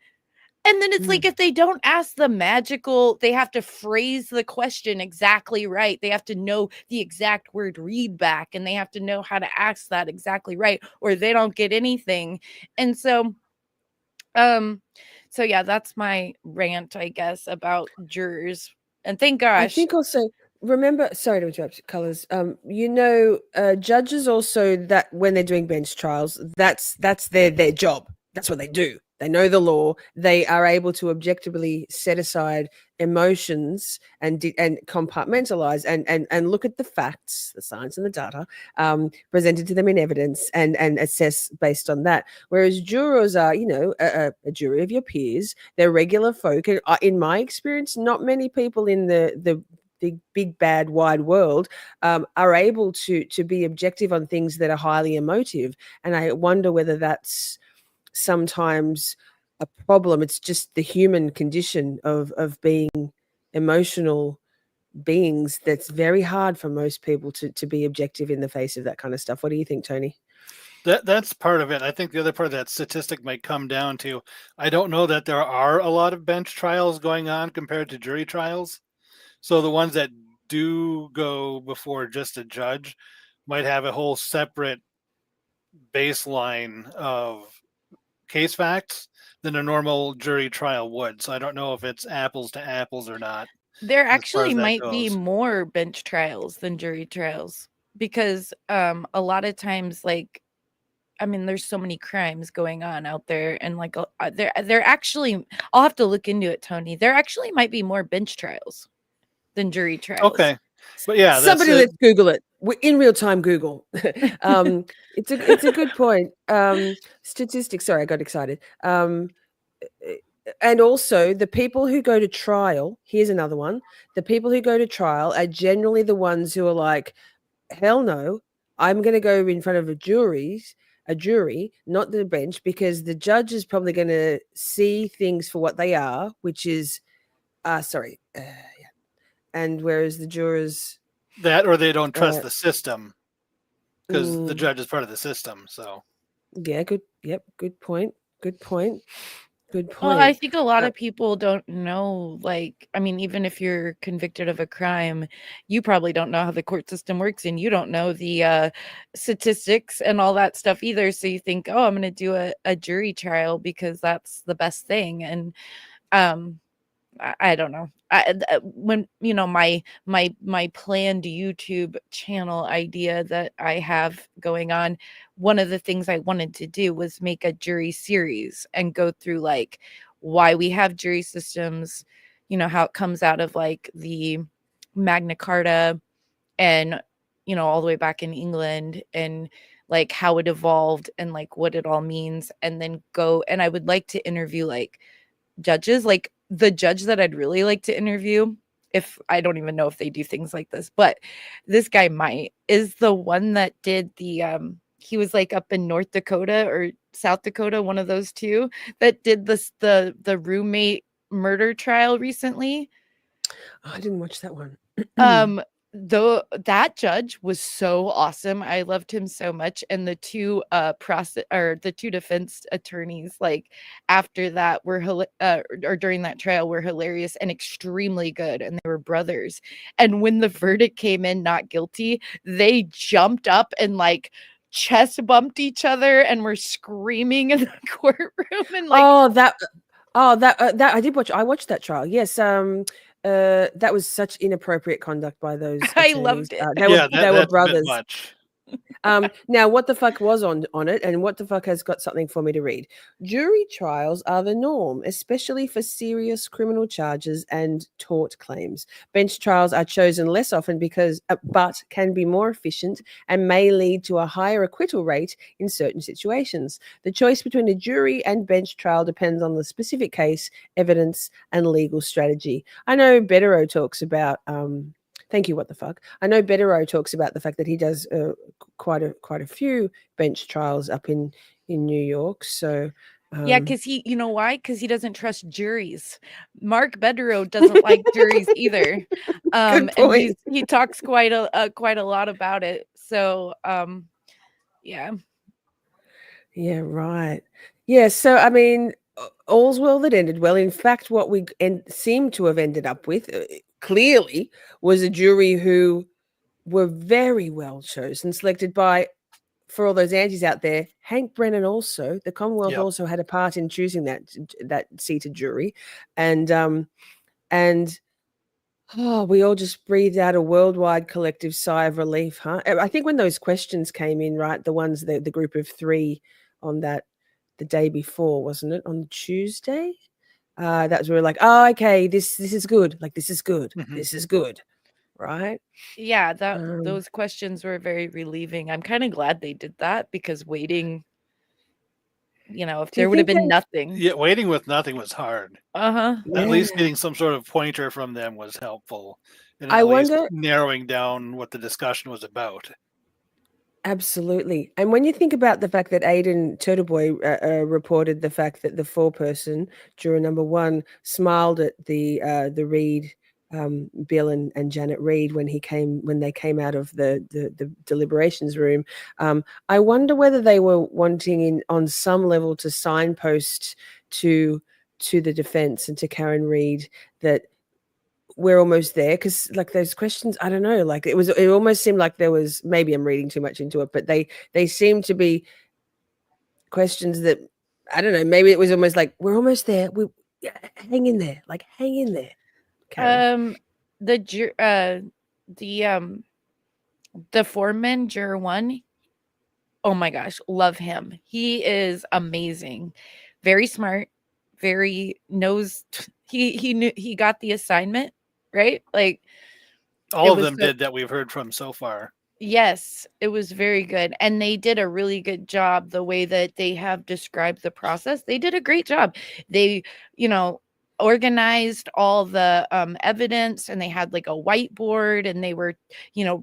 And then it's like, if they don't ask the magical, they have to phrase the question exactly right. They have to know the exact word read back, and they have to know how to ask that exactly right, or they don't get anything. And so, yeah, that's my rant, I guess, about jurors. And thank gosh. I think also, remember, sorry to interrupt, Colors. Judges also, that when they're doing bench trials, that's their job. That's what they do. They know the law. They are able to objectively set aside emotions and compartmentalize and look at the facts, the science and the data presented to them in evidence, and assess based on that. Whereas jurors are, a jury of your peers. They're regular folk. And in my experience, not many people in the big bad wide world are able to be objective on things that are highly emotive. And I wonder whether that's sometimes a problem. It's just the human condition of being emotional beings that's very hard for most people to be objective in the face of that kind of stuff. What do you think, Tony? That's part of it. I think the other part of that statistic might come down to, I don't know that there are a lot of bench trials going on compared to jury trials. So the ones that do go before just a judge might have a whole separate baseline of case facts than a normal jury trial would. So I don't know if it's apples to apples or not. There as far actually as that might be goes. more bench trials than jury trials because a lot of times, like, I mean, there's so many crimes going on out there, and like there actually, I'll have to look into it, Tony. There actually might be more bench trials than jury trials. Okay, but yeah, that's Somebody it. let's Google it. We're in real time Google. It's a good point. Statistics. Sorry, I got excited. And also the people who go to trial. Here's another one. The people who go to trial are generally the ones who are like, hell no, I'm going to go in front of a jury, not the bench, because the judge is probably going to see things for what they are, which is, yeah. And whereas the jurors, That or they don't trust Uh, the system because the mm, judge is part of the system. So yeah, good. Yep, good point. Good point. Good Well, I point. think a lot Uh, of people don't know, like, I mean, even if you're convicted of a crime, you probably don't know how the court system works and you don't know the statistics and all that stuff either. So you think, oh, I'm going to do a jury trial because that's the best thing. And um, I don't know. When my planned YouTube channel idea that I have going on, one of the things I wanted to do was make a jury series and go through like why we have jury systems, how it comes out of like the Magna Carta and all the way back in England and like how it evolved and like what it all means, and then go and I would like to interview like judges, like the judge that I'd really like to interview, if I don't even know if they do things like this, but this guy is the one that did the he was like up in North Dakota or South Dakota, one of those two, that did the roommate murder trial recently. I didn't watch that one. Though that judge was so awesome. I loved him so much. And the two the two defense attorneys, like after that were or during that trial were hilarious and extremely good. And they were brothers. And when the verdict came in not guilty, they jumped up and like chest bumped each other and were screaming in the courtroom and like that I watched that trial. Yes. That was such inappropriate conduct by those I attorneys. loved it. They yeah, were that's a bit brothers. much. Now, what the fuck was on it, and what the fuck has got something for me to read? Jury trials are the norm, especially for serious criminal charges and tort claims. Bench trials are chosen less often but can be more efficient and may lead to a higher acquittal rate in certain situations. The choice between a jury and bench trial depends on the specific case, evidence, and legal strategy. I know Betero talks about. Thank you. What the fuck? I know Betero talks about the fact that he does quite a few bench trials up in New York. So yeah, because he, you know why? Because he doesn't trust juries. Mark Bedro doesn't like juries either. Good And point. he talks quite a lot about it. So yeah. Yeah, right. Yeah, so I mean, all's well that ended well. In fact, what we seem to have ended up with clearly was a jury who were very well chosen, selected by, for all those antis out there, Hank Brennan also. The Commonwealth Yep. also had a part in choosing that seated jury. And we all just breathed out a worldwide collective sigh of relief, huh? I think when those questions came in, right, the group of three on the day before, wasn't it? On Tuesday? That's where we're like, oh, okay, this is good. Like, this is good. Mhm. This is good. Right? Yeah, Um, those questions were very relieving. I'm kind of glad they did that because waiting, if Do you there would have think been nothing. Yeah, waiting with nothing was hard. Uh-huh. At least Yeah. getting some sort of pointer from them was helpful, and I at least wonder. narrowing down what the discussion was about. Absolutely. And when you think about the fact that Aidan Turtleboy reported the fact that the foreperson, juror number one, smiled at the Reed, Bill and Janet Reed when they came out of the deliberations room. I wonder whether they were wanting on some level to signpost to the defense and to Karen Reed that we're almost there, because like those questions, I don't know, like it almost seemed like there was, maybe I'm reading too much into it, but they seem to be questions that, I don't know, maybe it was almost like we're almost there, we hang in there, like hang in there, Karen. The foreman, Juror 1, oh my gosh, love him. He is amazing. Very smart, very knows he knew he got the assignment, right? Like All of them did that we've heard from so far. Yes, it was very good. And they did a really good job the way that they have described the process. They did a great job. They, organized all the evidence, and they had like a whiteboard, and they were,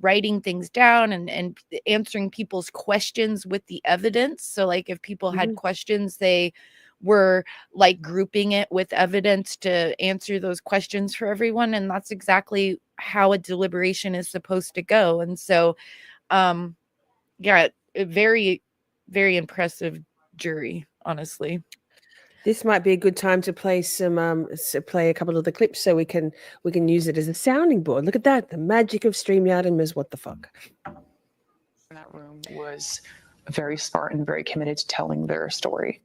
writing things down and answering people's questions with the evidence. So like if people had questions, they were like grouping it with evidence to answer those questions for everyone. And that's exactly how a deliberation is supposed to go. And so, yeah, a very, very impressive jury, honestly. This might be a good time to play play a couple of the clips so we can use it as a sounding board. Look at that, the magic of StreamYard and Ms. What the Fuck. In that room was very smart and very committed to telling their story.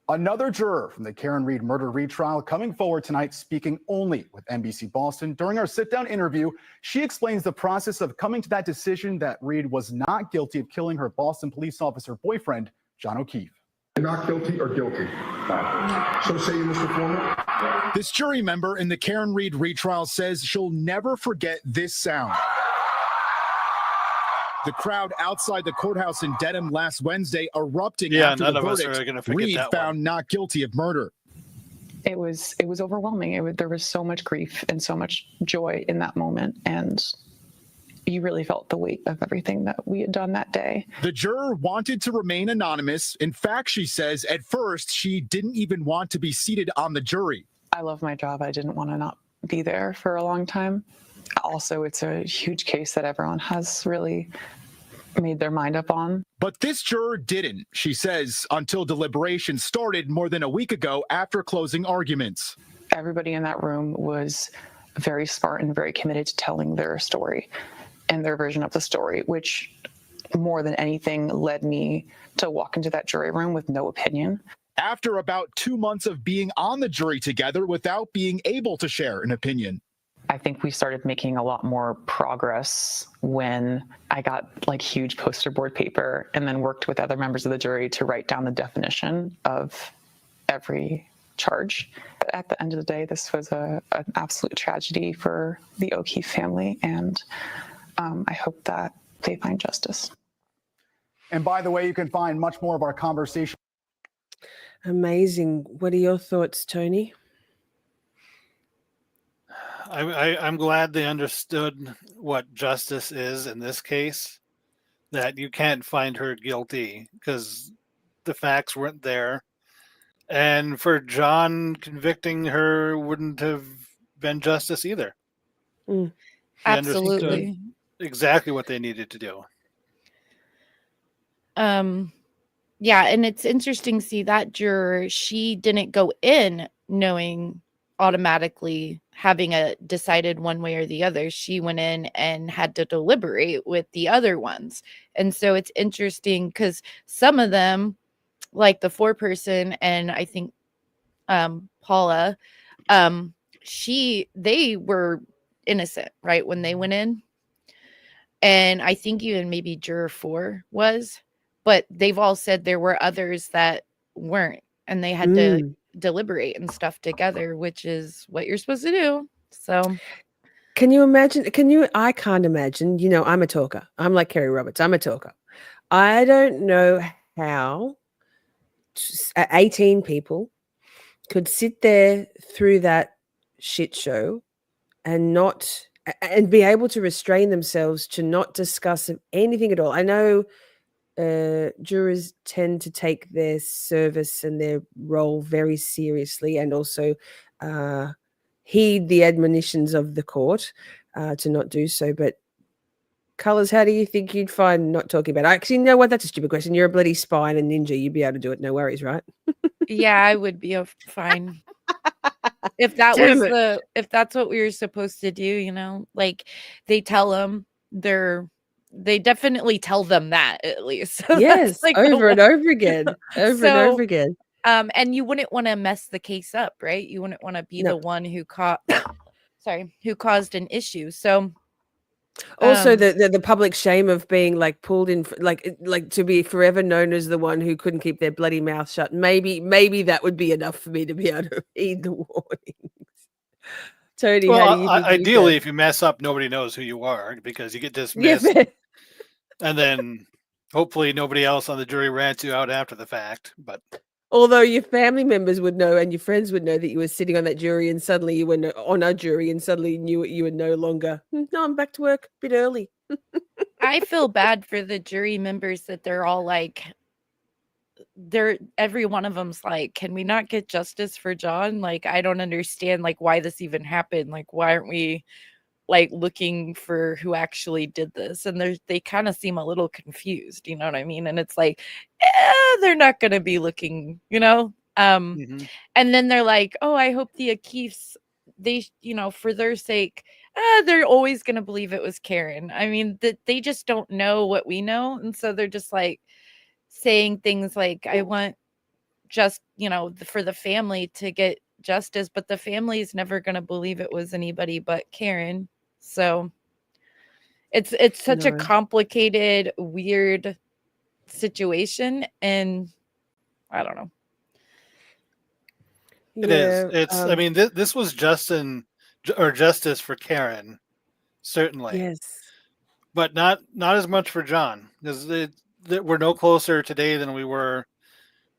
Another juror from the Karen Reed murder retrial coming forward tonight, speaking only with NBC Boston. During our sit-down interview, she explains the process of coming to that decision that Reed was not guilty of killing her Boston police officer boyfriend, John O'Keefe. Not guilty or guilty? So say you, Mr. Foreman. This jury member in the Karen Reed retrial says she'll never forget this sound. The crowd outside the courthouse in Dedham last Wednesday erupting after none the of us verdict. are going to forget Reed that found one. not guilty of murder. It was overwhelming. There was so much grief and so much joy in that moment, and you really felt the weight of everything that we had done that day. The juror wanted to remain anonymous. In fact, she says at first she didn't even want to be seated on the jury. I love my job. I didn't want to not be there for a long time. Also, it's a huge case that everyone has really made their mind up on. But this juror didn't, she says, until deliberation started more than a week ago after closing arguments. Everybody in that room was very smart and very committed to telling their story and their version of the story, which more than anything led me to walk into that jury room with no opinion. After about 2 months of being on the jury together without being able to share an opinion. I think we started making a lot more progress when I got like huge poster board paper and then worked with other members of the jury to write down the definition of every charge. At the end of the day, this was an absolute tragedy for the O'Keefe family, and I hope that they find justice. And by the way, you can find much more of our conversation. Amazing. What are your thoughts, Tony? I'm glad they understood what justice is in this case, that you can't find her guilty because the facts weren't there. And for John, convicting her wouldn't have been justice either. Absolutely. Exactly what they needed to do. Yeah, and it's interesting to see that juror, she didn't go in knowing automatically having a decided one way or the other. She went in and had to deliberate with the other ones. And so it's interesting because some of them, like the foreperson and I think Paola, they were innocent, right, when they went in. And I think even maybe juror 4 was, but they've all said there were others that weren't, and they had to deliberate and stuff together, which is what you're supposed to do. So can you imagine? I can't imagine, I'm a talker. I'm like Kerry Roberts. I'm a talker. I don't know how 18 people could sit there through that shit show and be able to restrain themselves to not discuss anything at all. I know jurors tend to take their service and their role very seriously, and also heed the admonitions of the court to not do so. But Colours, how do you think you'd find not talking about it? Actually, you know what? That's a stupid question. You're a bloody spy and a ninja. You'd be able to do it. No worries, right? yeah, I would be fine. if that Damn was it. if that's what we were supposed to do, like they tell them they definitely tell them that at least. So that's Yes, like the over and one. over again, over and So over again. and you wouldn't want to mess the case up, right? You wouldn't want to be No. the one who who caused an issue. So Also, um the public shame of being like pulled in, like to be forever known as the one who couldn't keep their bloody mouth shut. Maybe that would be enough for me to be able to heed the warnings. Tony, how do Well, you think you ideally, go? if you mess up, nobody knows who you are because you get Yeah, dismissed, and then hopefully nobody else on the jury rats you out after the fact. But although your family members would know and your friends would know that you were sitting on that jury, and suddenly you were on a jury, and suddenly knew you were no longer. No, I'm back to work a bit early. I feel bad for the jury members that they're all like every one of them's like, can we not get justice for John? Like, I don't understand like why this even happened. Like, why aren't we like looking for who actually did this? And they kind of seem a little confused, you know what I mean? And it's like, they're not gonna be looking, mhm. and then they're like, oh, I hope the O'Keefe's, they, for their sake, they're always gonna believe it was Karen. I mean, that they just don't know what we know, and so they're just like saying things like, I want just, for the family to get justice, but the family is never going to believe it was anybody but Karen. So it's such a No. complicated, weird situation, and I don't know. It is. Yeah, It's. I mean, this was justice for Karen, certainly, yes. but not as much for John because we're no closer today than we were,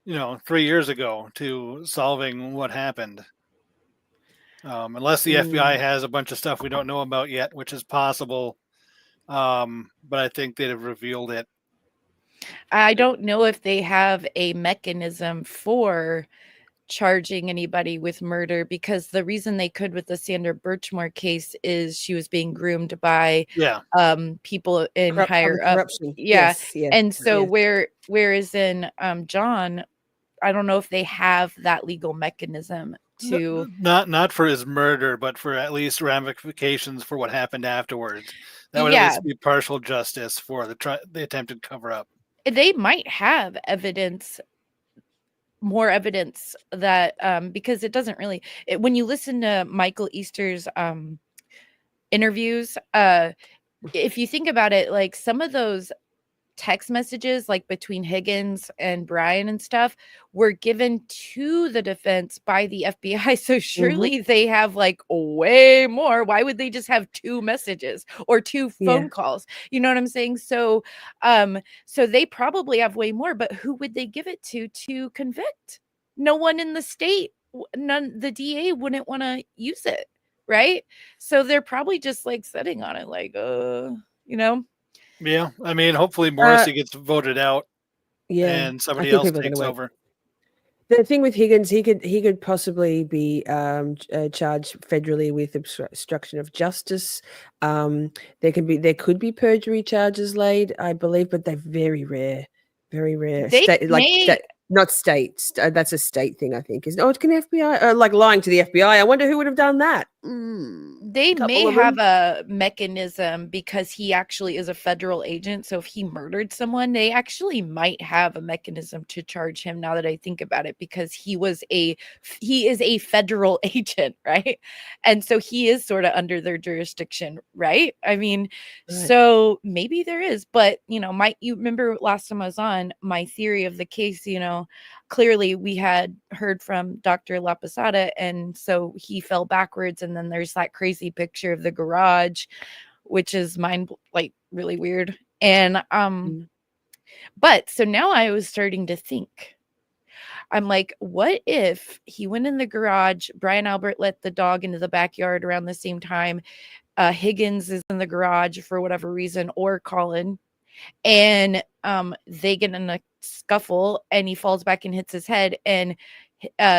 3 years ago to solving what happened. Unless the FBI has a bunch of stuff we don't know about yet, which is possible. But I think they'd have revealed it. I don't know if they have a mechanism for charging anybody with murder, because the reason they could with the Sandra Birchmore case is she was being groomed by Yeah. people in Public higher up. corruption. Yeah. Yes. And so yes. whereas in John, I don't know if they have that legal mechanism to Not for his murder, but for at least ramifications for what happened afterwards. That would at Yeah. least be partial justice for the attempted cover up. They might have more evidence that because it doesn't really when you listen to Michael Easter's interviews, if you think about it, like some of those text messages like between Higgins and Brian and stuff were given to the defense by the FBI. So surely they have like way more. Why would they just have 2 messages or 2 phone calls? You know what I'm saying? So so they probably have way more, but who would they give it to convict? No one in the state, the DA wouldn't want to use it, right? So they're probably just like sitting on it like Yeah, I mean, hopefully Morrissey gets voted out Yeah, and I somebody think else people are going takes to wait. over. The thing with Higgins, he could possibly be charged federally with obstruction of justice. There could be perjury charges laid, I believe, but they're very rare, very rare. They Not states. That's a state thing, I think. It can FBI like lying to the FBI? I wonder who would have done that. They Couple may of have them. a mechanism because he actually is a federal agent. So if he murdered someone, they actually might have a mechanism to charge him, now that I think about it, because he is a federal agent, right? And so he is sort of under their jurisdiction, right? I mean, Right. so maybe there is, but you remember last time I was on, my theory of the case, clearly we had heard from Dr. La Posada, and so he fell backwards, and then there's that crazy picture of the garage, which is really weird. And but so now I was starting to think, I'm like, what if he went in the garage, Brian Albert let the dog into the backyard around the same time, Higgins is in the garage for whatever reason, or Colin, and they get in a scuffle and he falls back and hits his head, and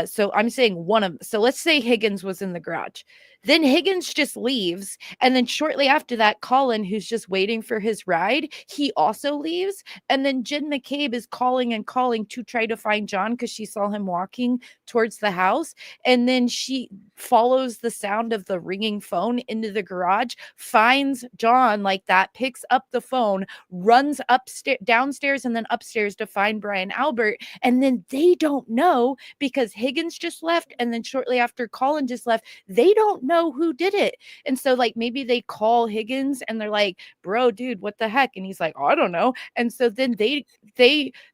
so I'm saying so let's say Higgins was in the garage. Then Higgins just leaves. And then shortly after that, Colin, who's just waiting for his ride, he also leaves. And then Jen McCabe is calling and calling to try to find John because she saw him walking towards the house. And then she follows the sound of the ringing phone into the garage, finds John like that, picks up the phone, runs upstairs, downstairs, and then upstairs to find Brian Albert. And then they don't know because Higgins just left. And then shortly after Colin just left, they don't know who did it. And so like maybe they call Higgins and they're like, bro, dude, what the heck? And he's like, oh, I don't know. And so then they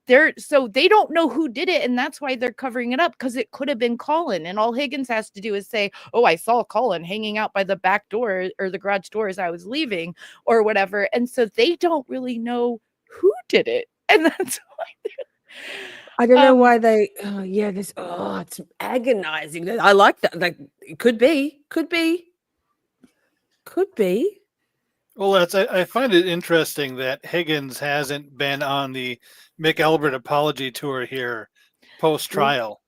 don't know who did it. And that's why they're covering it up, because it could have been Colin. And all Higgins has to do is say, oh, I saw Colin hanging out by the back door or the garage door as I was leaving or whatever. And so they don't really know who did it. And that's why I don't know why they. Oh, yeah, this. Oh, it's agonizing. I like that. Like, it could be. Well, I find it interesting that Higgins hasn't been on the Mick Albert apology tour here post trial.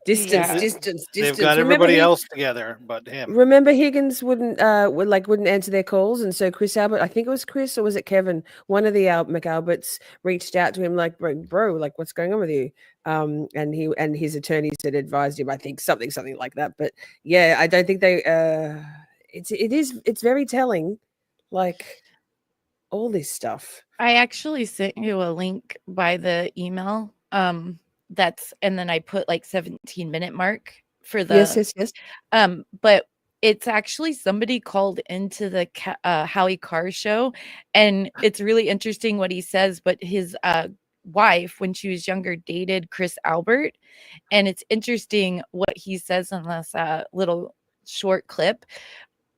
Distance. They've got everybody else together but him. Remember, Higgins wouldn't answer their calls, and so Chris Albert, I think it was Chris or was it Kevin? One of the McAlberts reached out to him like, bro, like what's going on with you? And his attorneys had advised him, I think something like that. But yeah, I don't think they. It's very telling, like all this stuff. I actually sent you a link by the email. And then I put like 17-minute mark for the yes. But it's actually somebody called into the Howie Carr show, and it's really interesting what he says. But his wife, when she was younger, dated Chris Albert, and it's interesting what he says in this little short clip.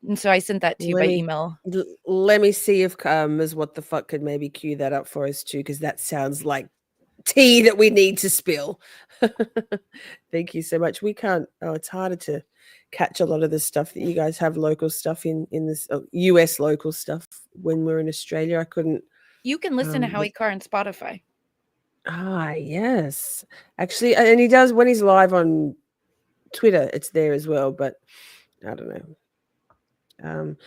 And so I sent that to you by email. Let me see if Ms. What the Fuck could maybe cue that up for us too, because that sounds like tea that we need to spill. Thank you so much. We can't. Oh, it's harder to catch a lot of the stuff that you guys have local stuff in this US local stuff when we're in Australia. I couldn't. You can listen to Howie Carr on Spotify. Ah, yes, actually, and he does when he's live on Twitter. It's there as well, but I don't know.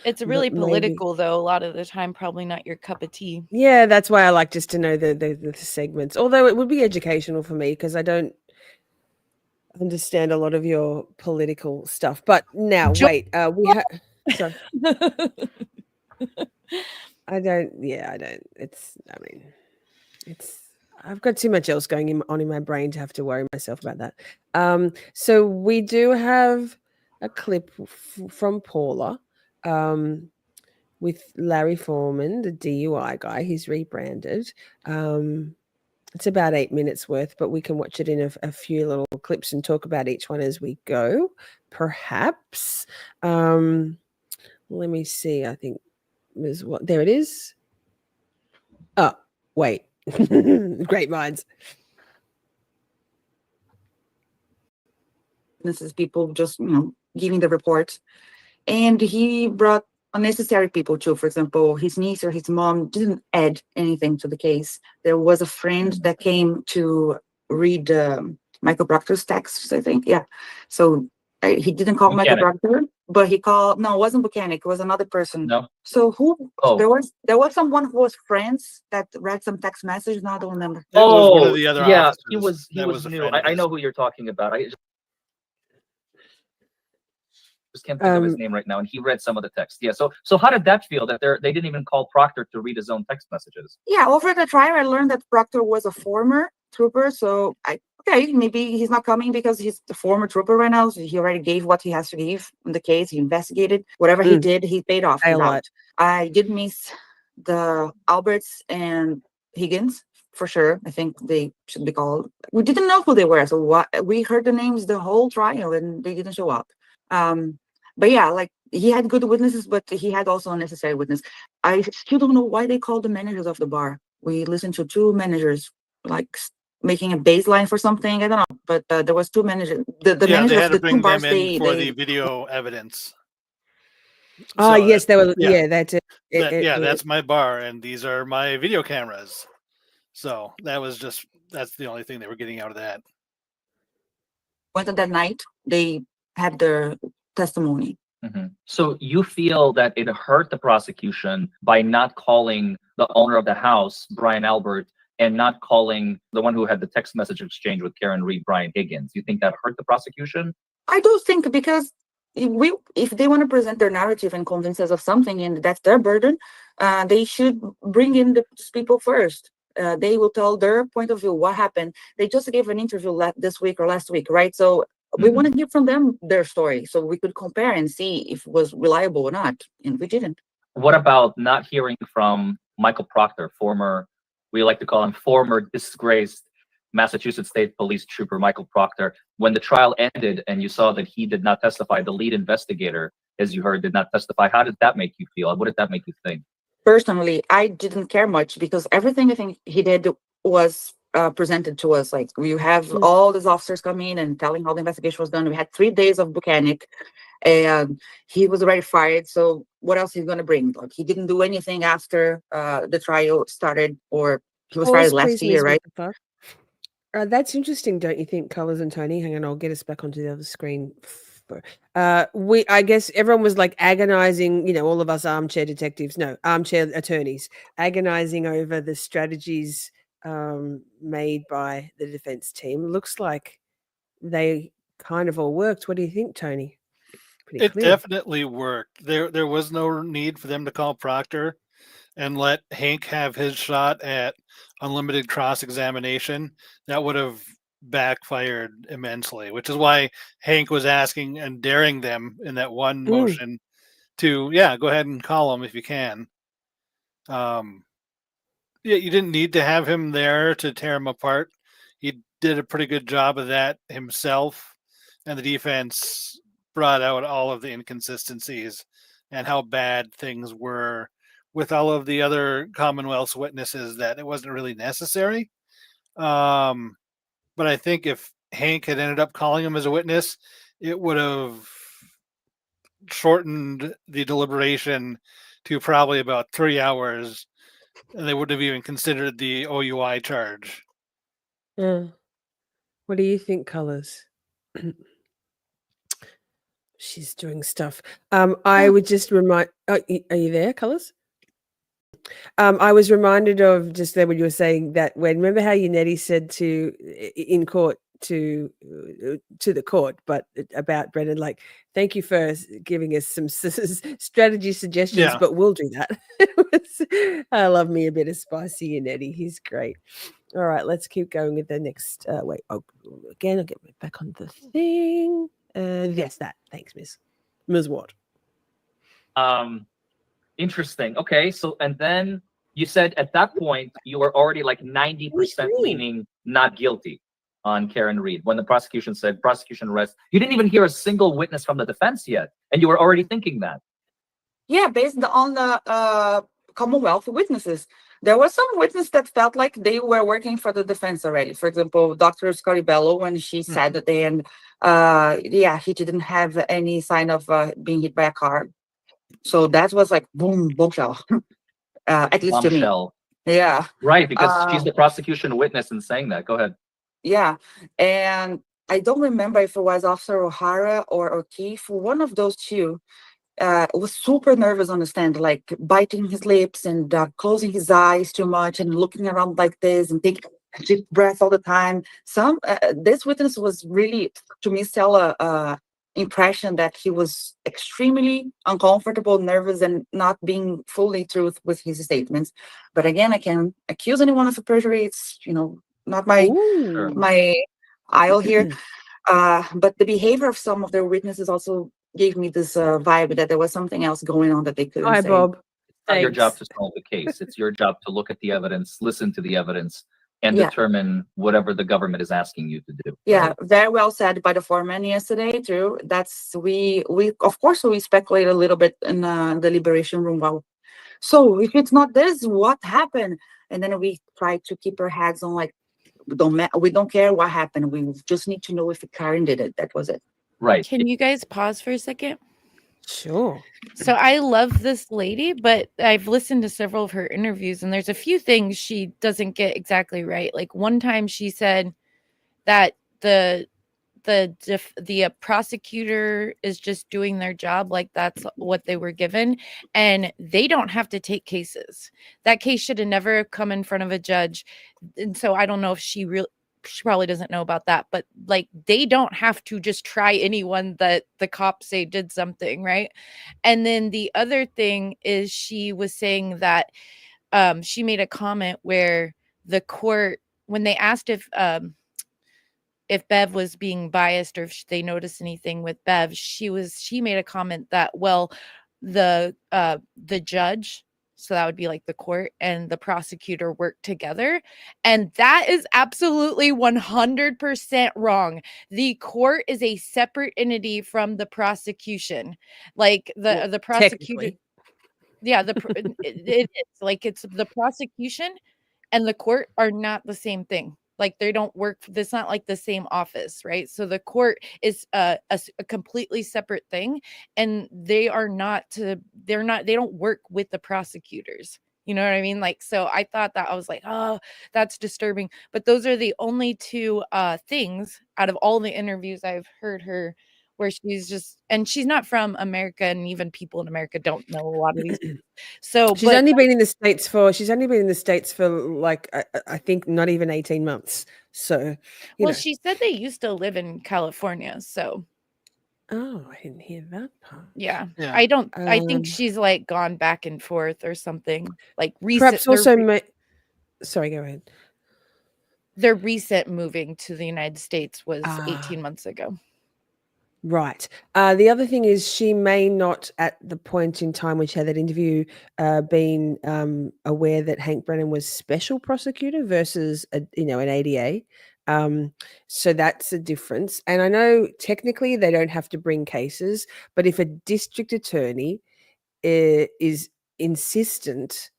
It's really political, though. A lot of the time, probably not your cup of tea. Yeah, that's why I like just to know the segments. Although it would be educational for me because I don't understand a lot of your political stuff. But now, wait, sorry. I don't. Yeah, I don't. I've got too much else going on in my brain to have to worry myself about that. So we do have a clip from Paola. With Larry Foreman, the DUI guy. He's rebranded. It's about 8 minutes worth, but we can watch it in a few little clips and talk about each one as we go, perhaps. Let me see. I think there it is. Oh, wait. Great minds. This is people just, giving the report. And he brought unnecessary people too. For example, his niece or his mom didn't add anything to the case. There was a friend that came to read Michael Proctor's texts, I think. Yeah. So he didn't call Michael Proctor, but he called, no, it wasn't Buchanan. It was another person. No. So there was someone who was friends that read some text message. Now I don't remember. One of the other officers. He was new. I know who you're talking about. I just can't think of his name right now, and he read some of the text. Yeah. So how did that feel that they didn't even call Proctor to read his own text messages? Yeah, over the trial, I learned that Proctor was a former trooper. So maybe he's not coming because he's the former trooper right now. So he already gave what he has to give in the case. He investigated whatever he did. He paid off. I did miss the Alberts and Higgins for sure. I think they should be called. We didn't know who they were, so we heard the names the whole trial, and they didn't show up. But yeah, like he had good witnesses, but he had also unnecessary witness. I still don't know why they called the managers of the bar. We listened to two managers, like making a baseline for something. I don't know, but there was two managers. The managers they had of to the two bars, them in for the video evidence. Oh, yes, they were. Yeah, that's my bar, and these are my video cameras. So that's the only thing they were getting out of that. Went on that night. They had their testimony. So you feel that it hurt the prosecution by not calling the owner of the house, Brian Albert, and not calling the one who had the text message exchange with Karen Reed, Brian Higgins? You think that hurt the prosecution? I do think because if they want to present their narrative and convince us of something, and that's their burden, they should bring in the people first. They will tell their point of view, what happened. They just gave an interview this week or last week, right? So we want to hear from them their story, so we could compare and see if it was reliable or not, and we didn't. What about not hearing from Michael Proctor, former, we like to call him former disgraced Massachusetts State Police Trooper Michael Proctor? When the trial ended and you saw that he did not testify, the lead investigator, as you heard, did not testify, how did that make you feel? What did that make you think? Personally, I didn't care much because everything I think he did was presented to us. Like, we have all these officers coming in and telling how the investigation was done. We had 3 days of mechanic, and he was already fired. So what else is he going to bring? Like, he didn't do anything after the trial started, or he was fired last year, right? That's interesting, don't you think, Colors and Tony? Hang on, I'll get us back onto the other screen. I guess everyone was like agonizing, you know, all of us armchair attorneys, agonizing over the strategies made by the defense team. Looks like they kind of all worked. What do you think, Tony? Pretty It clear. definitely worked. There was no need for them to call Proctor and let Hank have his shot at unlimited cross-examination. That would have backfired immensely, which is why Hank was asking and daring them in that one motion to, go ahead and call him if you can. You didn't need to have him there to tear him apart. He did a pretty good job of that himself, and the defense brought out all of the inconsistencies and how bad things were with all of the other Commonwealth's witnesses, that it wasn't really necessary. But I think if Hank had ended up calling him as a witness, it would have shortened the deliberation to probably about 3 hours, and they wouldn't have even considered the OUI charge. What do you think, Colors? She's doing stuff. I would just remind. Are you there, Colors? I was reminded of just there when you were saying that. Remember how Nettie said in court to the court, but about Brennan, like, thank you for giving us some strategy suggestions, but we'll do that. I love me a bit of spicy Nettie. He's great. All right, let's keep going with the next. Wait, again, I'll get back on the thing. Yes, that. Thanks, Ms. Watt. Interesting. Okay, so and then you said at that point you were already like 90% leaning not guilty on Karen Reed when the prosecution said prosecution arrest. You didn't even hear a single witness from the defense yet, and you were already thinking that. Yeah, based on the Commonwealth witnesses. There was some witness that felt like they were working for the defense already. For example, Dr. Scotty Bello, when she said that they, and he didn't have any sign of being hit by a car. So that was like boom, bombshell. At least Bombshell. to me. Yeah. Right, because she's the prosecution witness in saying that. Go ahead. Yeah. And I don't remember if it was Officer O'Hara or O'Keefe, one of those two. Was super nervous on the stand, like biting his lips and closing his eyes too much and looking around like this and taking deep breath all the time. This witness was really, to me, still a impression that he was extremely uncomfortable, nervous, and not being fully true with his statements. But again, I can't accuse anyone of perjury. It's not my aisle here. But the behavior of some of their witnesses also gave me this vibe that there was something else going on that they couldn't say. Hi, Bob. It's not your job to solve the case. It's your job to look at the evidence, listen to the evidence, and determine whatever the government is asking you to do. Yeah, very well said by the foreman yesterday too. That's we of course we speculate a little bit in the deliberation room. Well, so if it's not this, what happened? And then we try to keep our heads on, like, we don't care what happened. We just need to know if Karen did it. That was it. Right. Can you guys pause for a second? Sure. So I love this lady, but I've listened to several of her interviews, and there's a few things she doesn't get exactly right. Like one time she said that the the prosecutor is just doing their job, like that's what they were given, and they don't have to take cases. That case should have never come in front of a judge. And so I don't know if she probably doesn't know about that, but like they don't have to just try anyone that the cops say did something, right? And then the other thing is she was saying that she made a comment where the court, when they asked if Bev was being biased or if they noticed anything with Bev, she made a comment that, well, the judge, so that would be like the court, and the prosecutor worked together, and that is absolutely 100% wrong. The court is a separate entity from the prosecution. Like the prosecutor, Technically. yeah, it is like it's the prosecution and the court are not the same thing. Like they don't work. It's not like the same office, right? So the court is a completely separate thing, and they don't work with the prosecutors. You know what I mean? Like, so I thought that, I was like, oh, that's disturbing. But those are the only two things out of all the interviews I've heard her where she's not from America, and even people in America don't know a lot of these. So she's only been in the States for like I think not even 18 months. So she said they used to live in California. So oh, I didn't hear that part. Yeah. I think she's like gone back and forth or something. Like recent. Perhaps also sorry, go ahead. Their recent moving to the United States was 18 months ago. Right. The other thing is she may not, at the point in time when she had that interview, been aware that Hank Brennan was special prosecutor versus an ADA. So that's a difference. And I know technically they don't have to bring cases, but if a district attorney is insistent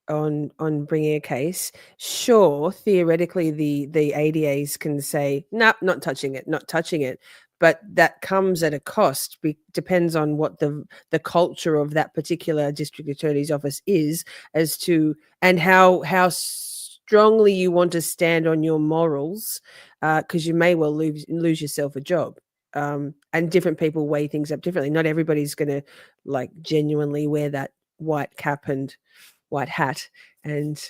on bringing a case, sure, theoretically the ADAs can say, nope, not touching it. But that comes at a cost. Depends on what the culture of that particular district attorney's office is, as to and how strongly you want to stand on your morals, because you may well lose yourself a job. And different people weigh things up differently. Not everybody's going to like genuinely wear that white cap and white hat and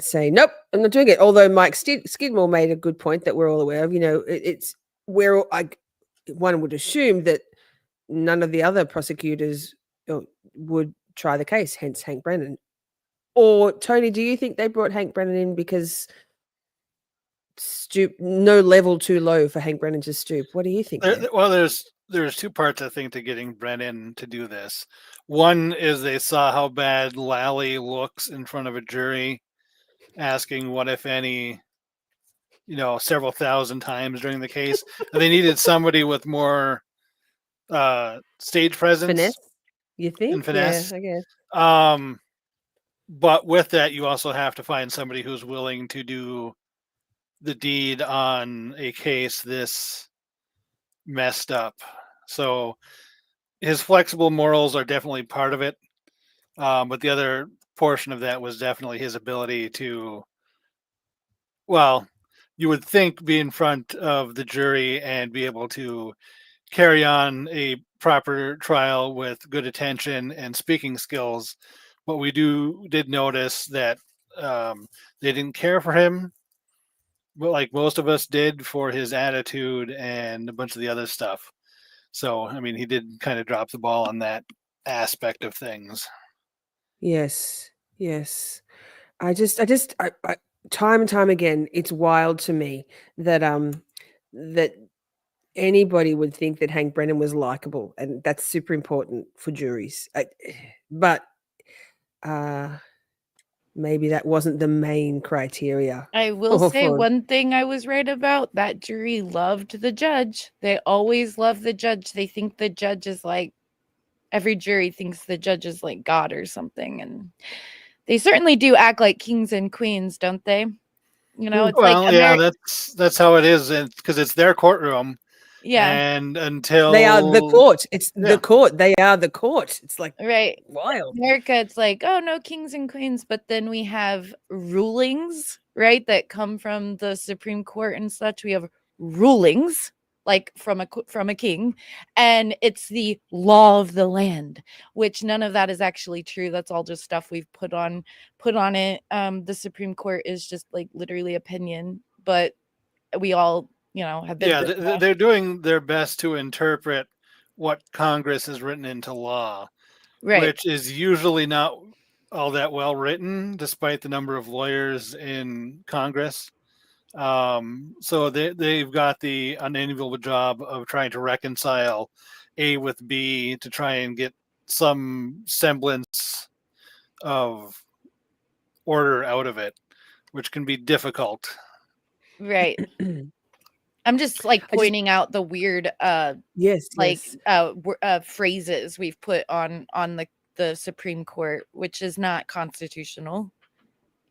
say, nope, I'm not doing it. Although Mike Skidmore made a good point that we're all aware of. It's where one would assume that none of the other prosecutors would try the case, hence Hank Brennan. Or Tony, do you think they brought Hank Brennan in because no level too low for Hank Brennan to stoop? What do you think? Well, there's two parts, I think, to getting Brennan to do this. One is they saw how bad Lally looks in front of a jury, asking what, if any, several thousand times during the case. And they needed somebody with more stage presence. Finesse, you think? And finesse. Yeah, I guess. But with that, you also have to find somebody who's willing to do the deed on a case this messed up. So his flexible morals are definitely part of it. But the other portion of that was definitely his ability to, well, you would think, be in front of the jury and be able to carry on a proper trial with good attention and speaking skills. But we did notice that they didn't care for him, but like most of us did, for his attitude and a bunch of the other stuff. So, I mean, he did kind of drop the ball on that aspect of things. Yes. I time and time again, it's wild to me that that anybody would think that Hank Brennan was likable, and that's super important for juries. But maybe that wasn't the main criteria. I will say one thing I was right about. That jury loved the judge. They always love the judge. They think the judge is like, every jury thinks the judge is like God or something. And they certainly do act like kings and queens, don't they? It's like that's how it is, because it's their courtroom. Yeah. And until they are the court, it's the court. They are the court. It's like wild. America, it's like, oh, no kings and queens, but then we have rulings, right, that come from the Supreme Court and such. We have rulings, like from a king, and it's the law of the land, which none of that is actually true. That's all just stuff we've put on it. The Supreme Court is just like literally opinion, but we all, have been Yeah, they're doing their best to interpret what Congress has written into law, right. which is usually not all that well written, despite the number of lawyers in Congress. So they've got the unenviable job of trying to reconcile A with B to try and get some semblance of order out of it, which can be difficult. Right. I'm just like pointing out the weird Yes, like yes. phrases we've put on the Supreme Court, which is not constitutional.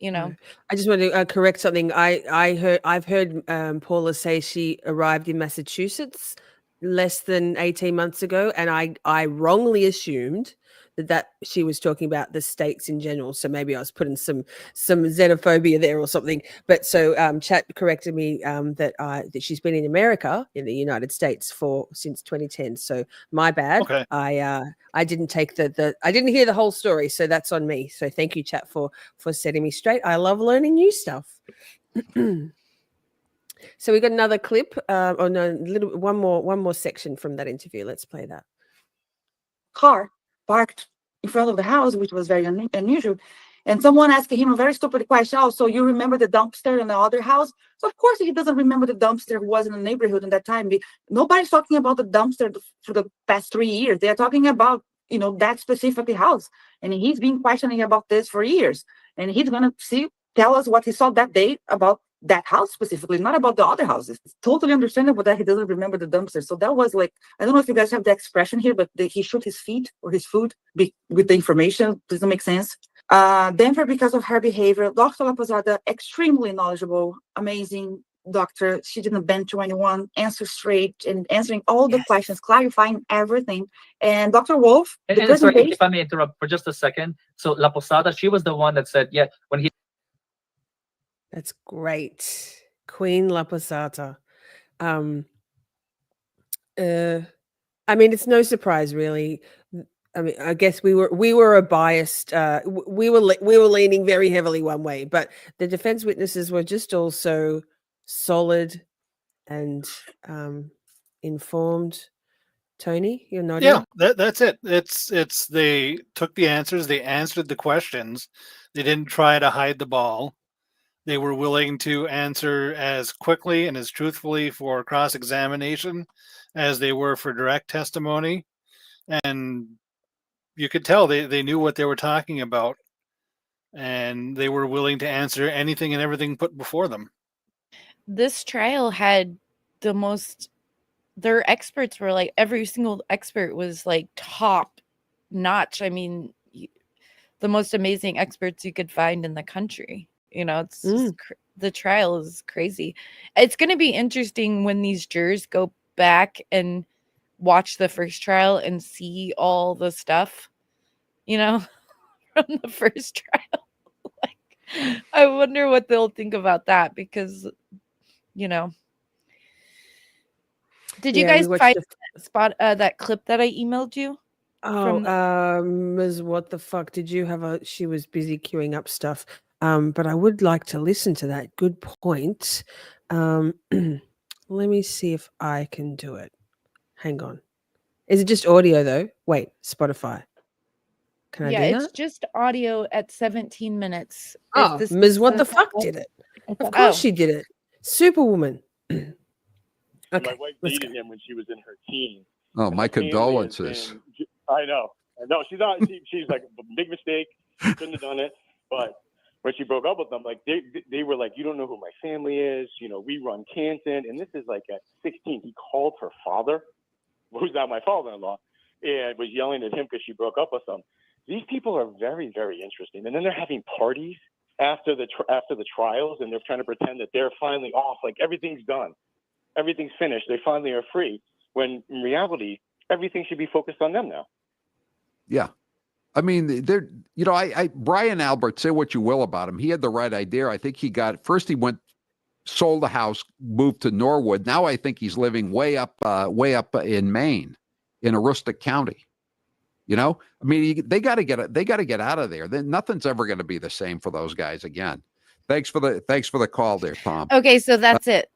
No. I just want to correct something. I've heard Paula say she arrived in Massachusetts less than 18 months ago, and I wrongly assumed that she was talking about the states in general. So maybe I was putting some xenophobia there or something. But so chat corrected me that she's been in America, in the United States, since 2010. So my bad. Okay. I didn't take I didn't hear the whole story, so that's on me. So thank you, chat, for setting me straight. I love learning new stuff. So we got another clip. Oh no, one more section from that interview. Let's play that. Car parked in front of the house, which was very unusual. And someone asked him a very stupid question. Oh, so you remember the dumpster in the other house? So of course he doesn't remember the dumpster who was in the neighborhood in that time. Nobody's talking about the dumpster for the past 3 years. They are talking about, that specific house. And he's been questioning about this for years. And he's gonna tell us what he saw that day about that house specifically, not about the other houses. It's totally understandable that he doesn't remember the dumpster. So that was like, I don't know if you guys have the expression here, but he shoot his feet or his food with the information. Doesn't make sense. Denver, because of her behavior, Dr. Laposada, extremely knowledgeable, amazing doctor. She didn't bend to anyone, answer straight and answering all the questions, clarifying everything. And Dr. Wolf, and sorry, if I may interrupt for just a second. So La Posada, she was the one that said, yeah, when he. That's great. Queen La Posada. I mean, it's no surprise, really. I mean, I guess we were a biased. We were leaning very heavily one way, but the defense witnesses were just also solid and informed. Tony, you're nodding. Yeah, that's it. It's they took the answers, they answered the questions, they didn't try to hide the ball. They were willing to answer as quickly and as truthfully for cross-examination as they were for direct testimony. And you could tell they knew what they were talking about. And they were willing to answer anything and everything put before them. This trial had their experts were like, every single expert was like top notch. I mean, the most amazing experts you could find in the country. It's just the trial is crazy. It's going to be interesting when these jurors go back and watch the first trial and see all the stuff, from the first trial. Like, I wonder what they'll think about that because, Did you guys find that clip that I emailed you? Ms. What the fuck? Did you have she was busy queuing up stuff. But I would like to listen to that. Good point. Let me see if I can do it. Hang on. Is it just audio though? Wait, Spotify. Can I do that? Yeah, it's just audio at 17 minutes. Oh, Ms. What the fuck did it? Of course she did it. Superwoman. Okay, my wife dated him when she was in her teens. Oh, my condolences. I know. She's not. She's like a big mistake. She couldn't have done it. But when she broke up with them, like they were like, you don't know who my family is. We run Canton, and this is like at 16. He called her father, who's not my father-in-law, and was yelling at him because she broke up with him. These people are very, very interesting. And then they're having parties after the trials, and they're trying to pretend that they're finally off, like everything's done, everything's finished. They finally are free. When in reality, everything should be focused on them now. Yeah. I mean, Brian Albert, say what you will about him. He had the right idea. I think he went sold the house, moved to Norwood. Now I think he's living way up in Maine, in Aroostook County. You know, I mean, they got to get out of there. Then nothing's ever going to be the same for those guys again. Thanks for the call there, Tom. Okay, so that's it.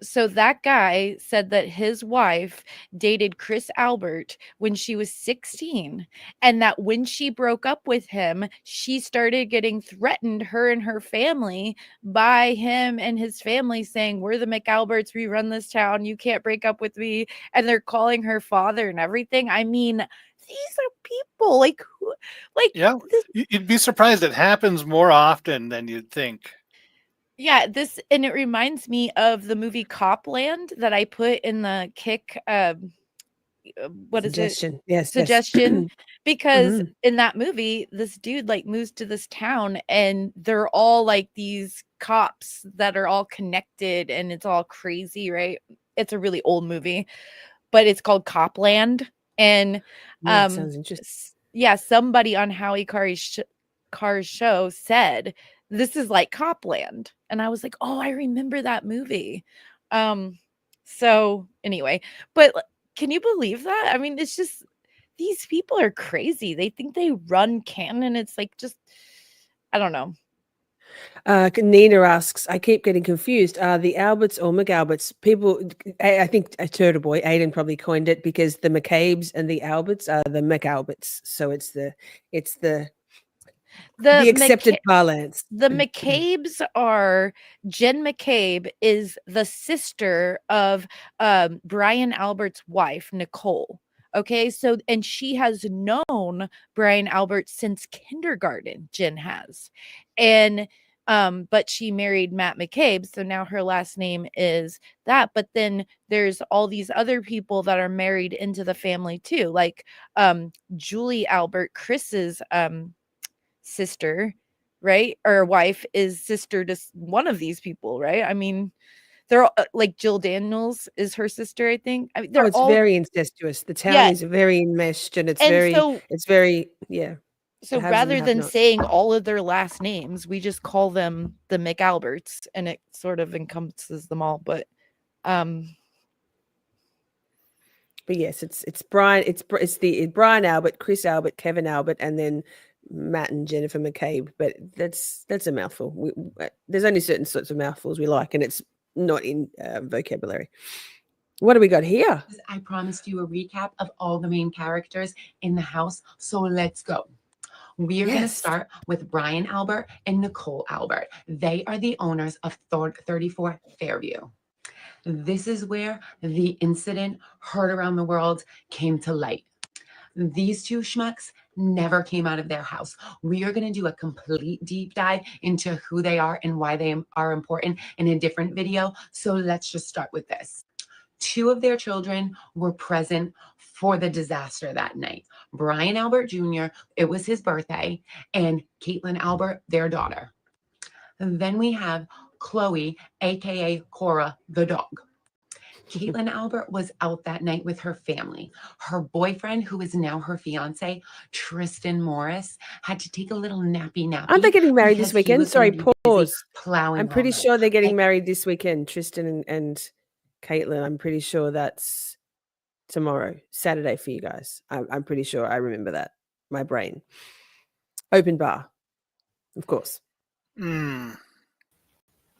So that guy said that his wife dated Chris Albert when she was 16, and that when she broke up with him, she started getting threatened, her and her family, by him and his family, saying, "We're the McAlberts, we run this town, you can't break up with me," and they're calling her father and everything. I mean, these are people like who, like Yeah, you'd be surprised. It happens more often than you'd think. Yeah, and it reminds me of the movie Copland that I put in the kick. What is it? Suggestion. Yes. Suggestion. Yes. Because in that movie, this dude like moves to this town, and they're all like these cops that are all connected, and it's all crazy, right? It's a really old movie, but it's called Copland, and That sounds interesting. yeah, somebody on Howie Carr's show said this is like Copland, and I was like, oh, I remember that movie. So anyway, but can you believe that? I mean, it's just these people are crazy. They think they run Canton. It's like just I don't know. Nina asks, I keep getting confused. Are the Alberts or McAlberts? People, I think a Turtle Boy, Aiden probably coined it because the McCabe's and the Alberts are the McAlberts. So it's the accepted parlance. The McCabes are Jen McCabe is the sister of Brian Albert's wife, Nicole. Okay, so and she has known Brian Albert since kindergarten, Jen has. And but she married Matt McCabe, so now her last name is that. But then there's all these other people that are married into the family too, like Julie Albert, Chris's sister, right? Or wife is sister to one of these people, right? I mean, they're all, like Jill Daniels is her sister, I think. I mean, they're it's all very incestuous. The town Yeah. is very enmeshed, and it's And very, so- yeah. So haves and rather than have-nots. saying all of their last names, we just call them the McAlberts, and it sort of encompasses them all. But yes, it's Brian. It's the Brian Albert, Chris Albert, Kevin Albert, and then Matt and Jennifer McCabe. But that's a mouthful. There's only certain sorts of mouthfuls we like, and it's not in vocabulary. What do we got here? I promised you a recap of all the main characters in the house, so let's go. We are going to Yes. start with Brian Albert and Nicole Albert. They are the owners of 34 Fairview. This is where the incident heard around the world came to light. These two schmucks never came out of their house. We are going to do a complete deep dive into who they are and why they are important in a different video. So let's just start with this. 2 of their children were present for the disaster that night. Brian Albert Jr., it was his birthday, and Caitlin Albert, their daughter. Then we have Chloe, aka Cora, the dog. Caitlin Albert was out that night with her family. Her boyfriend, who is now her fiance, Tristan Morris, had to take a little nappy. Aren't they getting married because this he weekend? was Sorry, gonna be busy pause. plowing I'm pretty lawn. sure they're getting married this weekend. Tristan and Caitlin. I'm pretty sure that's tomorrow, Saturday for you guys. I'm pretty sure. I remember that. My brain. Open bar, of course.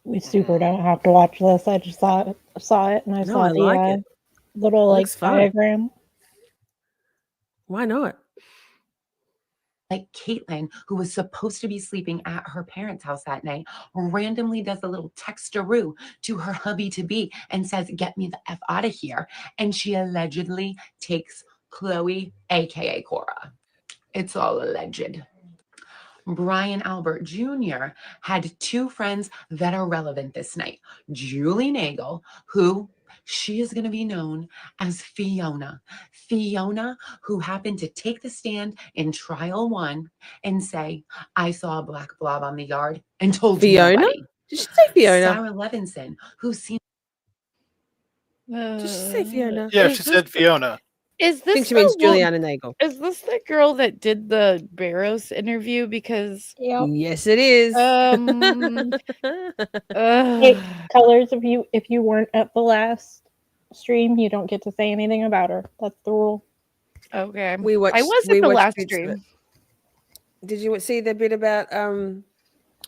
We super don't have to watch this. I just saw it, and I No, saw I the like it. little Looks fun. diagram. Why not? Like Caitlin, who was supposed to be sleeping at her parents' house that night, randomly does a little textaroo to her hubby-to-be and says, "Get me the F out of here." And she allegedly takes Chloe, aka Cora. It's all alleged. Brian Albert Jr. had 2 friends that are relevant this night. Julie Nagel, who she is going to be known as Fiona. Fiona, who happened to take the stand in trial 1 and say, "I saw a black blob on the yard," and told Fiona? nobody. Did she say Fiona? Sarah Levinson, who seemed Did she say Fiona? Yeah, she said Fiona. Is I this think she means the wo- Juliana Nagel. Is this the girl that did the Barrows interview? Because Yes, it is. Hey, Colors, if you weren't at the last stream, you don't get to say anything about her. That's the rule. Okay. We watched. I was we at the watched last bits of it. stream. Did you see the bit about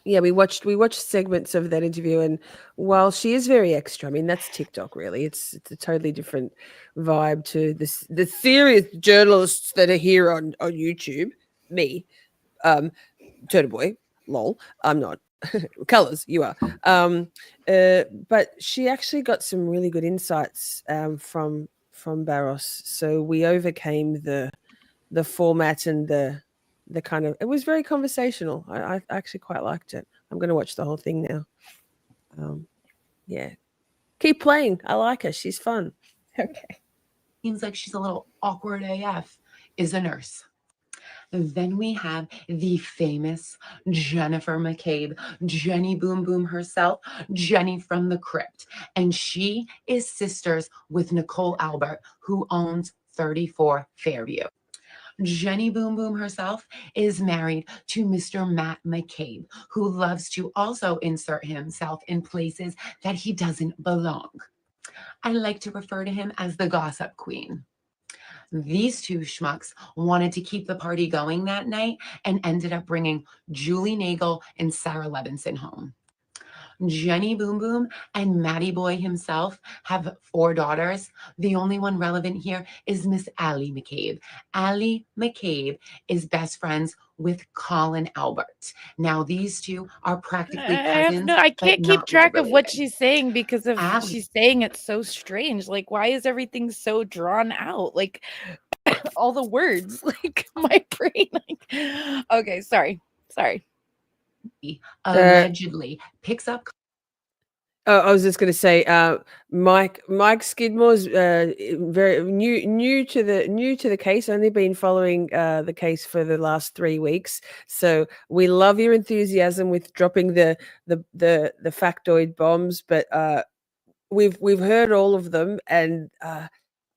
yeah, we watched segments of that interview, and while she is very extra, I mean that's TikTok really. It's a totally different vibe to the serious journalists that are here on YouTube. Me, Turtle Boy, lol. I'm not. Colors, you are. But she actually got some really good insights from Barros. So we overcame the format and the kind of, it was very conversational. I actually quite liked it. I'm going to watch the whole thing now. Yeah, keep playing. I like her. She's fun. Okay. Seems like she's a little awkward AF, is a nurse. Then we have the famous Jennifer McCabe, Jenny Boom Boom herself, Jenny from the Crypt. And she is sisters with Nicole Albert, who owns 34 Fairview. Jenny Boom Boom herself is married to Mr. Matt McCabe, who loves to also insert himself in places that he doesn't belong. I like to refer to him as the gossip queen. These two schmucks wanted to keep the party going that night and ended up bringing Julie Nagel and Sarah Levinson home. Jenny Boom Boom and Matty Boy himself have 4 daughters. The only one relevant here is Miss Allie McCabe. Allie McCabe is best friends with Colin Albert. Now these two are practically cousins. I but can't keep not track blood of what related. she's saying because of Allie- she's saying it so strange. Like, why is everything so drawn out? Like all the words, like my brain. Like, okay, sorry. allegedly picks up I was just going to say, Mike Skidmore's very new to the case. Only been following the case for the last 3 weeks. So we love your enthusiasm with dropping the factoid bombs, but we've heard all of them, and I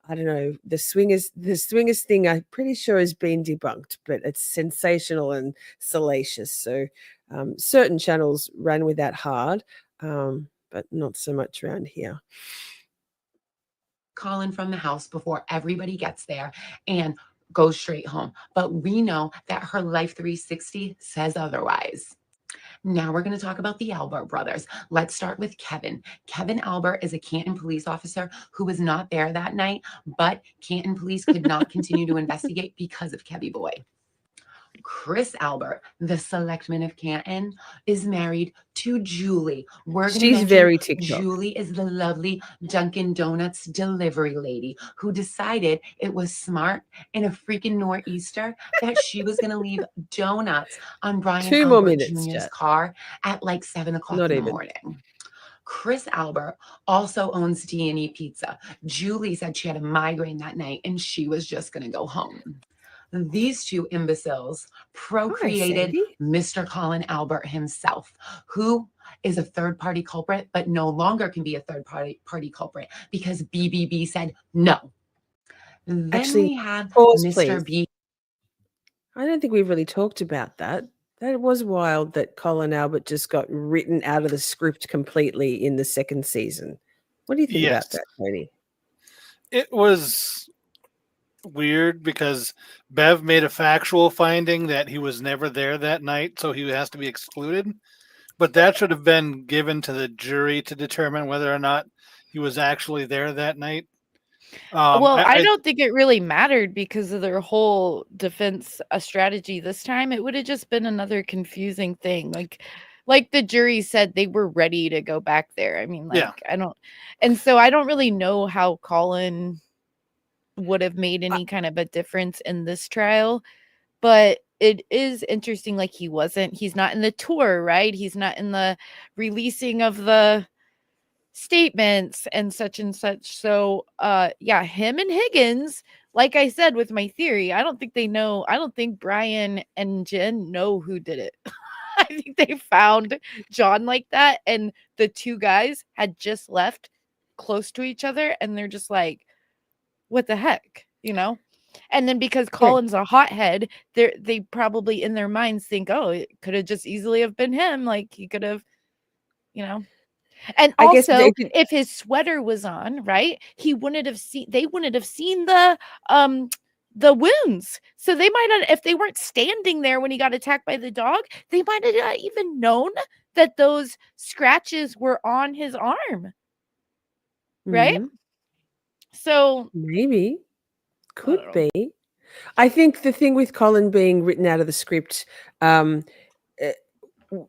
don't know, the swingers thing. I'm pretty sure has been debunked, but it's sensational and salacious. So certain channels ran with that hard. But not so much around here. Colin from the house before everybody gets there and goes straight home. But we know that her Life 360 says otherwise. Now we're going to talk about the Albert brothers. Let's start with Kevin. Kevin Albert is a Canton police officer who was not there that night, but Canton police could not continue to investigate because of Kevy Boy. Chris Albert, the selectman of Canton, is married to Julie. We're going to She's mention very TikTok. Julie is the lovely Dunkin' Donuts delivery lady who decided it was smart in a freaking nor'easter that she was going to leave donuts on Brian 2 more Albert minutes, Jr.'s chat. car at like 7 o'clock Not in even. the morning. Chris Albert also owns D&E Pizza. Julie said she had a migraine that night and she was just going to go home. These two imbeciles procreated Sandy. Mr. Colin Albert himself, who is a third-party culprit, but no longer can be a third-party culprit because BBB said no. Then Actually, we have pause, Mr. please. B. I don't think we've really talked about that. That was wild that Colin Albert just got written out of the script completely in the 2nd season. What do you think about Yes. that, Tony? It was weird because Bev made a factual finding that he was never there that night, so he has to be excluded. But that should have been given to the jury to determine whether or not he was actually there that night. Well, I don't think it really mattered because of their whole defense strategy this time. It would have just been another confusing thing. Like the jury said they were ready to go back there. I mean, Yeah. I don't really know how Colin would have made any kind of a difference in this trial, but it is interesting. Like he's not in the tour, right? He's not in the releasing of the statements and such. So yeah, him and Higgins, like I said with my theory, I don't think Brian and Jen know who did it. I think they found John like that, and the 2 guys had just left close to each other, and they're just like, what the heck? you know? And then because Colin's a hothead, they probably in their minds think, oh, it could have just easily have been him. Like he could have, you know. And I guess also, they- if his sweater was on, right, they wouldn't have seen the wounds. So they might not, if they weren't standing there when he got attacked by the dog, they might have not even known that those scratches were on his arm. Right? Mhm. So maybe could be. I think the thing with Colin being written out of the script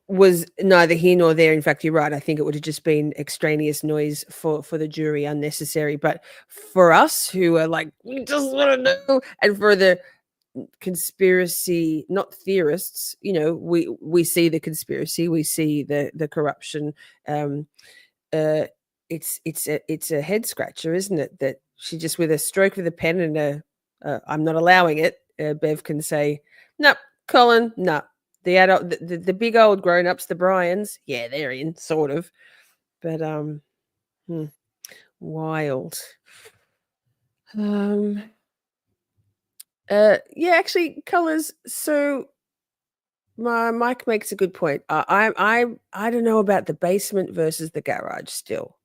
was neither here nor there. In fact, you're right. I think it would have just been extraneous noise for the jury, unnecessary. But for us who are like, we just want to know, and for the conspiracy, not theorists, you know, we see the conspiracy, we see the corruption. It's a head scratcher, isn't it? That she just with a stroke of the pen and I'm not allowing it. Bev can say, no, Colin, no. The adult, the big old grown-ups, the Bryans, yeah, they're in, sort of. But wild. Yeah, actually, Colors. So my Mike makes a good point. I don't know about the basement versus the garage still.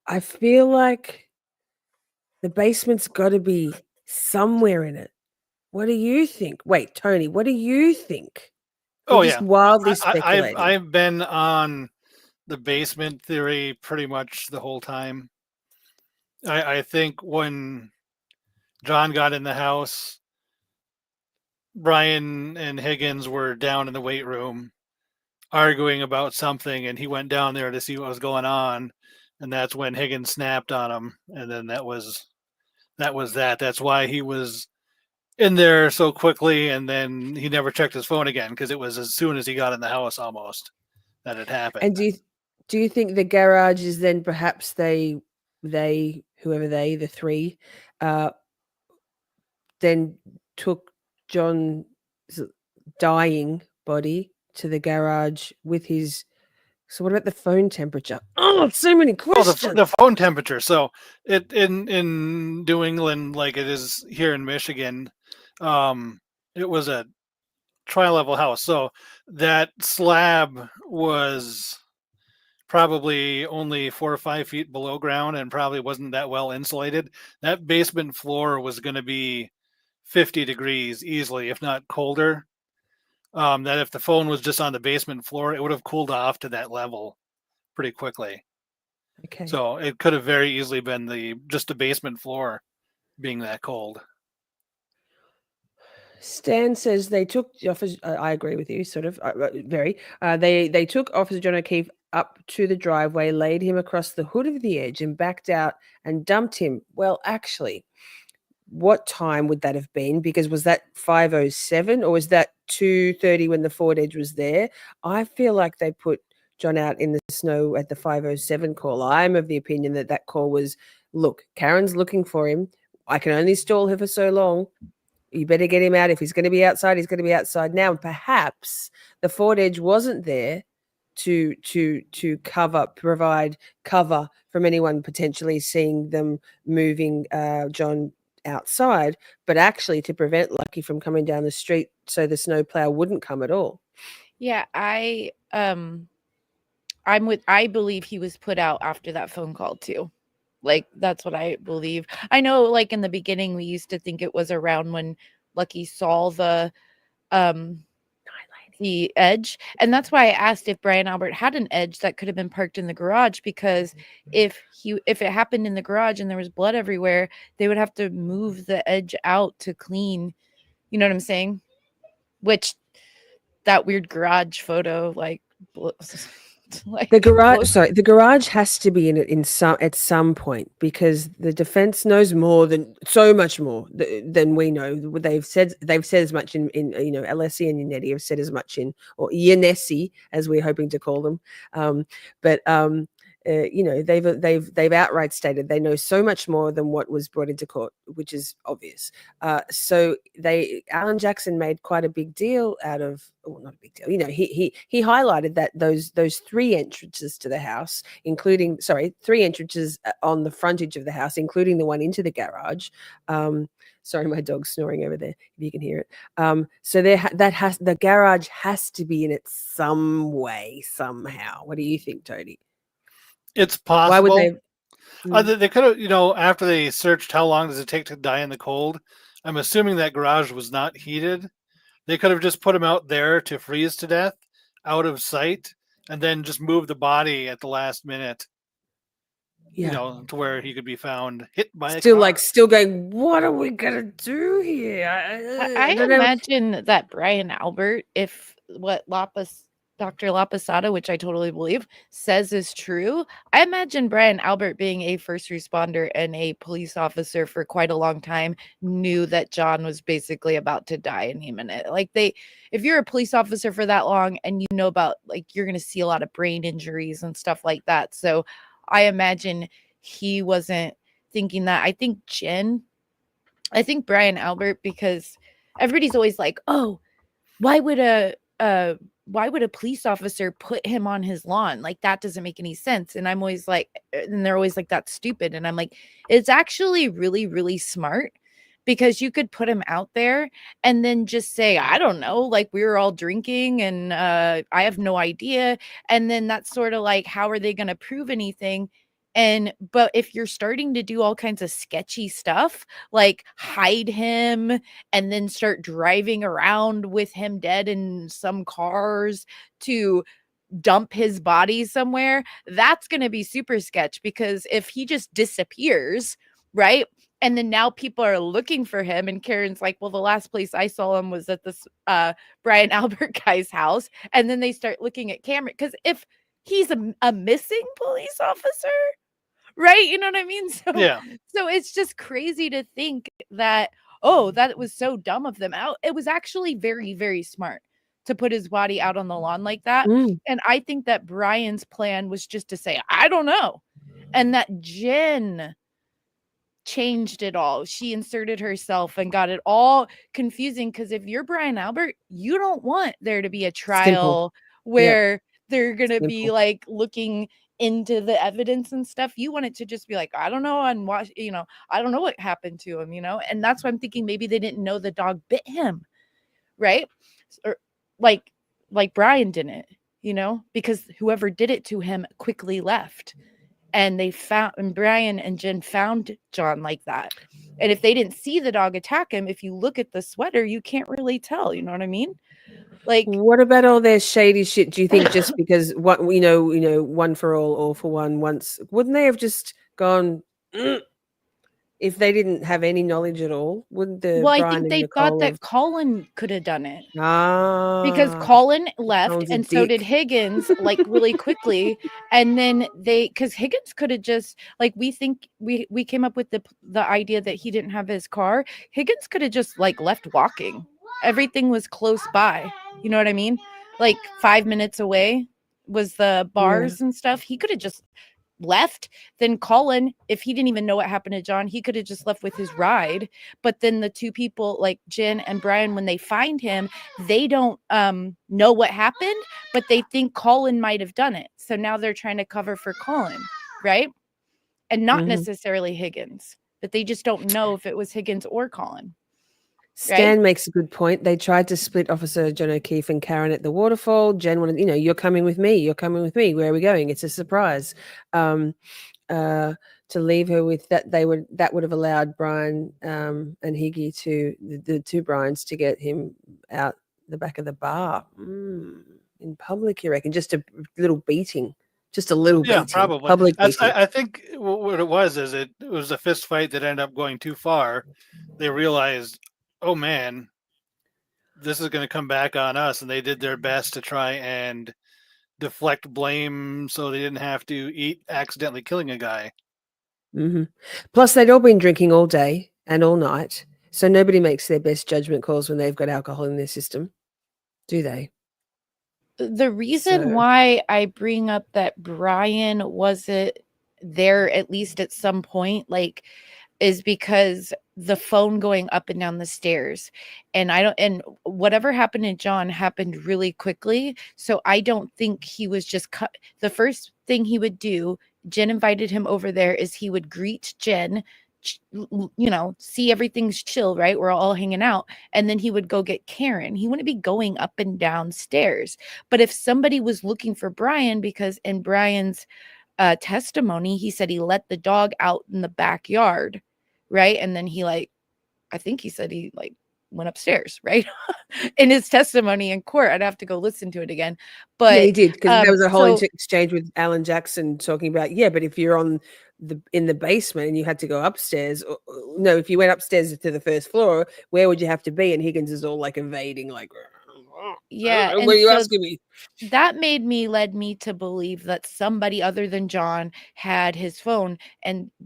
I feel like the basement's got to be somewhere in it. What do you think? Wait, Tony, what do you think? Oh Just yeah, wildly speculating. I've been on the basement theory pretty much the whole time. I think when John got in the house, Brian and Higgins were down in the weight room arguing about something, and he went down there to see what was going on, and that's when Higgins snapped on him, and then that was that. That's why he was in there so quickly, and then he never checked his phone again because it was as soon as he got in the house almost that it happened. And do you think the garage is then perhaps they whoever the three then took John's dying body to the garage with his. So what about the phone temperature? Oh, so many questions. The phone temperature. So it in New England, like it is here in Michigan, it was a tri-level house. So that slab was probably only 4 or 5 feet below ground and probably wasn't that well insulated. That basement floor was going to be 50 degrees easily, if not colder. That if the phone was just on the basement floor, it would have cooled off to that level pretty quickly. Okay. So it could have very easily been just the basement floor being that cold. Stan says they took the officer. I agree with you, sort of very. They took Officer John O'Keefe up to the driveway, laid him across the hood of the Edge, and backed out and dumped him. Well, actually, what time would that have been? Because was that 5:07 or was that 2:30 when the Ford Edge was there? I feel like they put John out in the snow at the 5:07 call. I'm of the opinion that call was, look, Karen's looking for him. I can only stall her for so long. You better get him out. If he's going to be outside, he's going to be outside now. And perhaps the Ford Edge wasn't there to provide cover from anyone potentially seeing them moving John outside, but actually to prevent Lucky from coming down the street so the snowplow wouldn't come at all. Yeah, I believe he was put out after that phone call too. Like that's what I believe. I know like in the beginning we used to think it was around when Lucky saw the Edge, and that's why I asked if Brian Albert had an Edge that could have been parked in the garage, because if it happened in the garage and there was blood everywhere, they would have to move the Edge out to clean, you know what I'm saying? Which that weird garage photo like The garage has to be in it at some point, because the defense knows so much more than we know. They've said as much in LSE and Yannetti have said as much or Yannessi as we're hoping to call them. But they've outright stated they know so much more than what was brought into court, which is obvious. So Alan Jackson made quite a big deal out of, well, not a big deal. He highlighted that those 3 entrances to the house, including 3 entrances on the frontage of the house, including the one into the garage. Sorry, my dog's snoring over there, if you can hear it. So the garage has to be in it some way, somehow. What do you think, Tony? It's possible. Why would they? They could have, after they searched how long does it take to die in the cold, I'm assuming that garage was not heated. They could have just put him out there to freeze to death, out of sight, and then just move the body at the last minute. To where he could be found hit by a car. Still going, what are we gonna do here? I imagine that Brian Albert, if what Dr. Laposada, which I totally believe, says is true, I imagine Brian Albert, being a first responder and a police officer for quite a long time, knew that John was basically about to die any minute. Like if you're a police officer for that long and you know about, like, you're going to see a lot of brain injuries and stuff like that. So I imagine he wasn't thinking that. I think Brian Albert, because everybody's always like, oh, why would a police officer put him on his lawn? Like, that doesn't make any sense. And I'm always like, and they're always like, that's stupid. And I'm like, it's actually really, really smart, because you could put him out there and then just say, I don't know, like, we were all drinking and I have no idea. And then that's sort of like, how are they going to prove anything? But if you're starting to do all kinds of sketchy stuff, like hide him and then start driving around with him dead in some cars to dump his body somewhere, that's going to be super sketch. Because if he just disappears, right? And then now people are looking for him, and Karen's like, well, the last place I saw him was at this Brian Albert guy's house. And then they start looking at camera, because if he's a missing police officer, right? You know what I mean? So, yeah. So it's just crazy to think that, oh, that was so dumb of them. It was actually very, very smart to put his body out on the lawn like that. And I think that Brian's plan was just to say, I don't know. And that Jen changed it all. She inserted herself and got it all confusing, because if you're Brian Albert, you don't want there to be a trial where they're going to be like looking into the evidence and stuff. You want it to just be like, I don't know, and watch, I don't know what happened to him, and that's why I'm thinking maybe they didn't know the dog bit him, right? Or like Brian didn't, because whoever did it to him quickly left. And Brian and Jen found John like that. And if they didn't see the dog attack him, if you look at the sweater, you can't really tell. You know what I mean? Like, what about all their shady shit? Do you think just because what one for all for one once, wouldn't they have just gone? If they didn't have any knowledge at all, wouldn't the well, I Brian think they and thought Nicole that Colin could have done it. because Because Colin left, and so did Higgins, like, really quickly. And then because Higgins could have just, like, we think we came up with the idea that he didn't have his car. Higgins could have just, like, left walking. Everything was close by. You know what I mean? Like 5 minutes away was the bars and stuff. He could have just left. Then Colin, if he didn't even know what happened to John, he could have just left with his ride. But then the two people, like Jen and Brian, when they find him, they don't know what happened, but they think Colin might have done it. So now they're trying to cover for Colin, right? And not necessarily Higgins, but they just don't know if it was Higgins or Colin. Stan makes a good point. They tried to split Officer John O'Keefe and Karen at the waterfall. Jen wanted, you're coming with me. You're coming with me. Where are we going? It's a surprise. To leave her with that, that would have allowed Brian and Heyyyy the two Brians to get him out the back of the bar in public. You reckon? Just a little beating. Just a little beating. Probably. Public beating. I think what it was is it was a fist fight that ended up going too far. They realized, oh man, this is going to come back on us. And they did their best to try and deflect blame so they didn't have to eat accidentally killing a guy. Plus, they'd all been drinking all day and all night. So nobody makes their best judgment calls when they've got alcohol in their system, do they? The reason So- why I bring up that Brian wasn't there at least at some point, like, is because the phone going up and down the stairs, and whatever happened to John happened really quickly. So I don't think he was just cut. The first thing he would do, Jen invited him over there, is he would greet Jen, see everything's chill, right? We're all hanging out. And then he would go get Karen. He wouldn't be going up and down stairs. But if somebody was looking for Brian, because in Brian's testimony, he said he let the dog out in the backyard, right? And then I think he said he went upstairs, right? In his testimony in court. I'd have to go listen to it again. But yeah, he did, because there was a whole so- exchange with Alan Jackson talking about, but if you're in the basement and you had to go upstairs, no, if you went upstairs to the first floor, where would you have to be? And Higgins is all like evading, like, yeah, what are you and so asking me? that led me to believe that somebody other than John had his phone.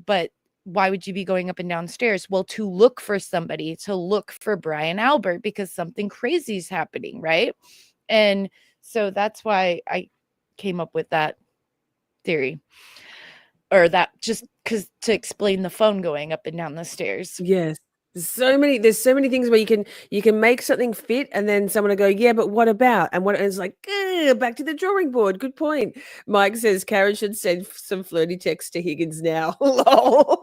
But why would you be going up and downstairs? Well, to look for somebody, to look for Brian Albert, because something crazy is happening, right? And so that's why I came up with that theory, or that just because to explain the phone going up and down the stairs. Yes. There's so many things where you can make something fit, and then someone will go, yeah, but what about? And it's like, back to the drawing board. Good point. Mike says Karen should send some flirty texts to Higgins now. Lol.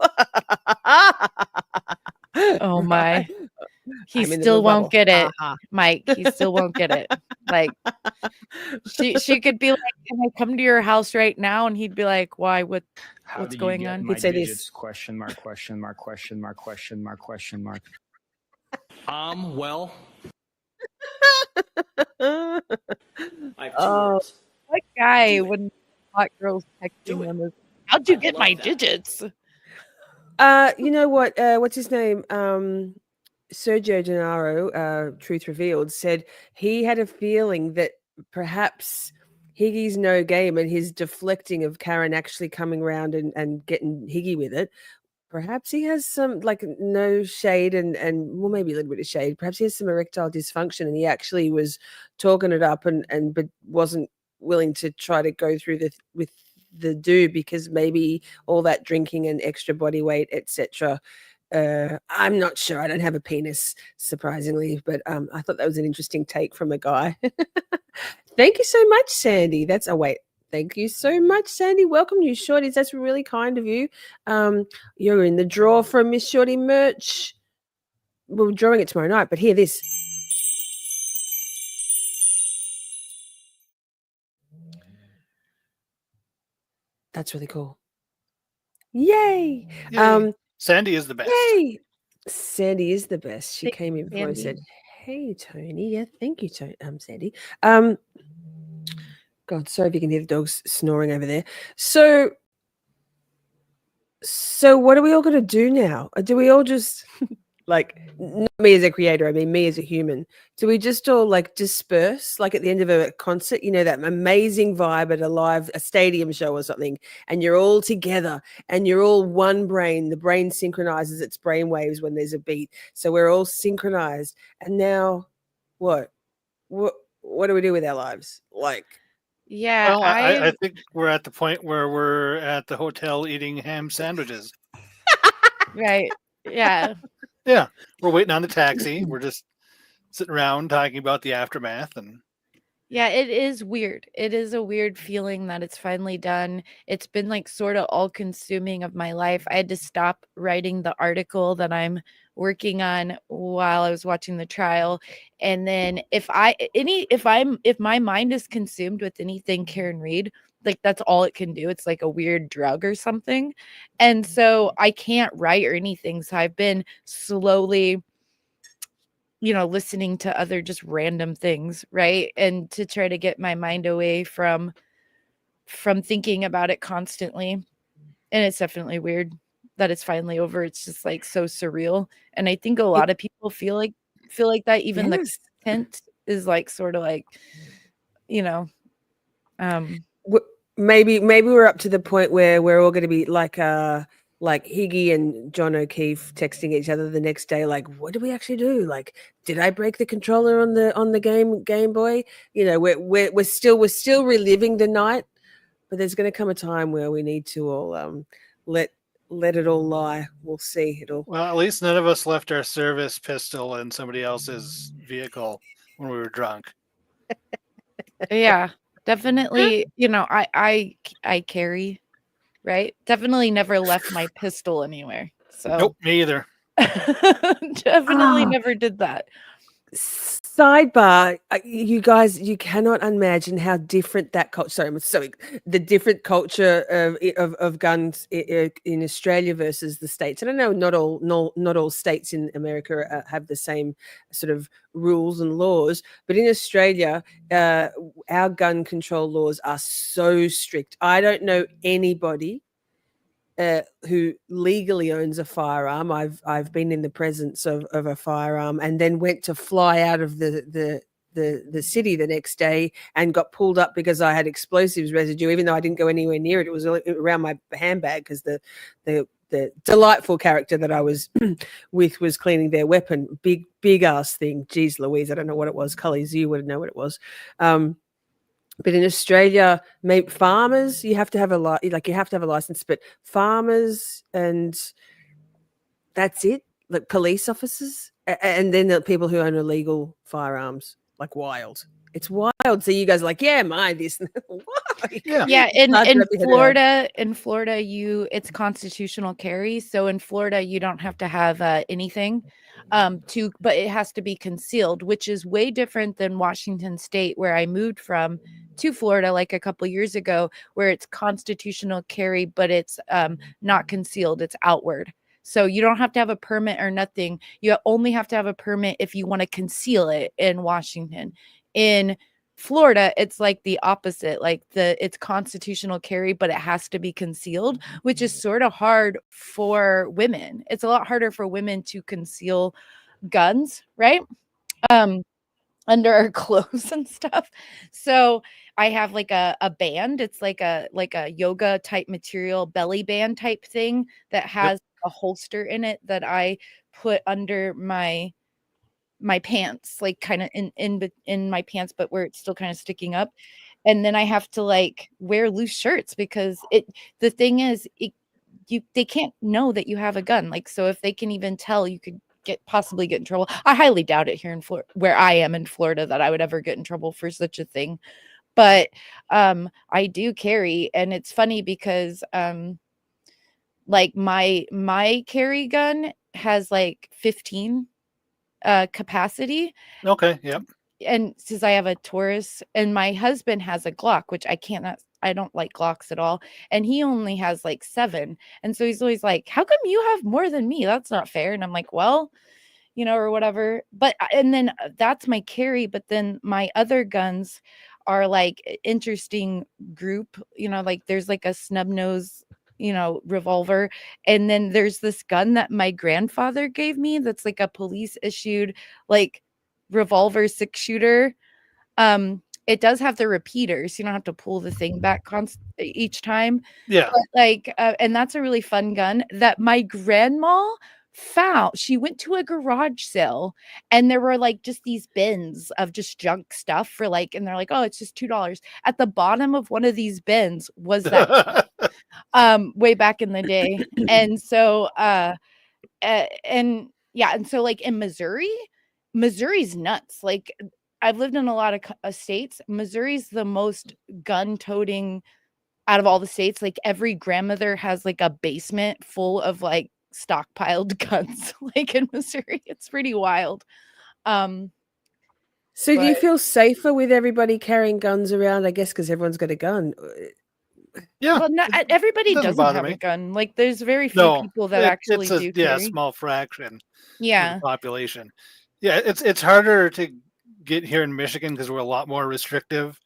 Oh my. Right? He I'm in the still little won't bubble. get it, Ha Mike. He still won't get it. Like, she could be like, "Can I come to your house right now?" And he'd be like, "Why? What's going on?" My He'd say digits, this. question mark, question mark, question mark, question mark, question mark. Well, I have two words. What guy when hot girls texting them is, "How'd you get my digits?" You know what? What's his name? Sergio Gennaro, Truth Revealed, said he had a feeling that perhaps Higgy's no game and his deflecting of Karen actually coming around and getting Higgy with it. Perhaps he has some no shade and well, maybe a little bit of shade. Perhaps he has some erectile dysfunction and he actually was talking it up but wasn't willing to try to go through with the do, because maybe all that drinking and extra body weight, etc. I'm not sure. I don't have a penis, surprisingly, but I thought that was an interesting take from a guy. Thank you so much, Sandy. Thank you so much, Sandy. Welcome, you Shorties. That's really kind of you. You're in the draw for Miss Shorty merch. We're drawing it tomorrow night, but hear this. That's really cool. Yay! Yay. Sandy is the best. Yay! Sandy is the best. She came in before and said, Sandy. "Hey, Tony." Yeah, thank you, Sandy. God, sorry if you can hear the dogs snoring over there. So what are we all going to do now? Do we all just not me as a creator, I mean me as a human, do we just all disperse at the end of a concert, that amazing vibe at a stadium show or something, and you're all together and you're all one brain, the brain synchronizes its brain waves when there's a beat, so we're all synchronized, and now what do we do with our lives? Yeah, Well, I think we're at the point where we're at the hotel eating ham sandwiches. right. Yeah. Yeah, we're waiting on the taxi. We're just sitting around talking about the aftermath, and Yeah, it is weird. It is a weird feeling that it's finally done. It's been sort of all consuming of my life. I had to stop writing the article that I'm working on while I was watching the trial. And then if my mind is consumed with anything Karen Reed, that's all it can do. It's like a weird drug or something. And so I can't write or anything. So I've been slowly listening to other just random things, right? And to try to get my mind away from thinking about it constantly. And it's definitely weird that it's finally over. It's just so surreal. And I think a lot of people feel like that. Even the Yes. content is sort of maybe we're up to the point where we're all going to be like Heyyyy and John O'Keefe texting each other the next day, like, what do we actually do? Like, did I break the controller on the Game Boy? You know, we're still reliving the night, but there's going to come a time where we need to all let it all lie. We'll see. Well, at least none of us left our service pistol in somebody else's vehicle when we were drunk. Yeah, definitely. You know, I carry, right? Definitely never left my pistol anywhere. So Nope, me either. definitely never did that. Sidebar, you guys, you cannot imagine how different that culture. Sorry, the different culture of guns in Australia versus the States. And I know not all states in America have the same sort of rules and laws, but in Australia, our gun control laws are so strict. I don't know anybody who legally owns a firearm. I've been in the presence of a firearm and then went to fly out of the city the next day and got pulled up because I had explosives residue, even though I didn't go anywhere near it. It was around my handbag because the delightful character that I was with was cleaning their weapon. Big ass thing. Jeez Louise, I don't know what it was. Cullies, you would know what it was. But in Australia, maybe farmers, you have to have a license, but farmers and that's it. Like police officers, and then the people who own illegal firearms, like wild. It's wild. So you guys are like, yeah, mine this. Yeah, in Florida, it's constitutional carry. So in Florida, you don't have to have anything but it has to be concealed, which is way different than Washington State, where I moved from to Florida like a couple years ago, where it's constitutional carry, but it's not concealed, it's outward. So you don't have to have a permit or nothing. You only have to have a permit if you want to conceal it in Washington. In Florida, it's like the opposite. Like it's constitutional carry, but it has to be concealed, which is sort of hard for women. It's a lot harder for women to conceal guns, right? Under our clothes and stuff. So I have like a band. It's like a yoga type material, belly band type thing that has a holster in it that I put under my pants, like kind of in my pants, but where it's still kind of sticking up. And then I have to like wear loose shirts because the thing is they can't know that you have a gun. Like, so if they can even tell, you could possibly get in trouble. I highly doubt it here in Florida, where I am in Florida, that I would ever get in trouble for such a thing. But I do carry, and it's funny because like my carry gun has like 15 capacity. Okay, yep. And since I have a Taurus, and my husband has a Glock, which I don't like Glocks at all. And he only has like 7. And so he's always like, how come you have more than me? That's not fair. And I'm like, well, you know, or whatever. But, and then that's my carry. But then my other guns are like interesting group, you know, like there's like a snub nose, you know, revolver. And then there's this gun that my grandfather gave me that's like a police issued like revolver 6-shooter. It does have the repeaters. You don't have to pull the thing back each time. Yeah. But like, and that's a really fun gun that my grandma found. She went to a garage sale and there were like just these bins of just junk stuff for like, and they're like, oh, it's just $2. At the bottom of one of these bins was that way back in the day. And so, and yeah, and so like in Missouri's nuts. Like I've lived in a lot of states. Missouri's the most gun-toting out of all the states. Like every grandmother has like a basement full of like stockpiled guns. Like in Missouri, it's pretty wild. So do you feel safer with everybody carrying guns around? I guess because everyone's got a gun. Yeah. Well, not everybody doesn't doesn't bother have me. a gun. Like there's very few people that actually it's a do carry. small fraction of Yeah. the population. Yeah, it's harder to get here in Michigan because we're a lot more restrictive,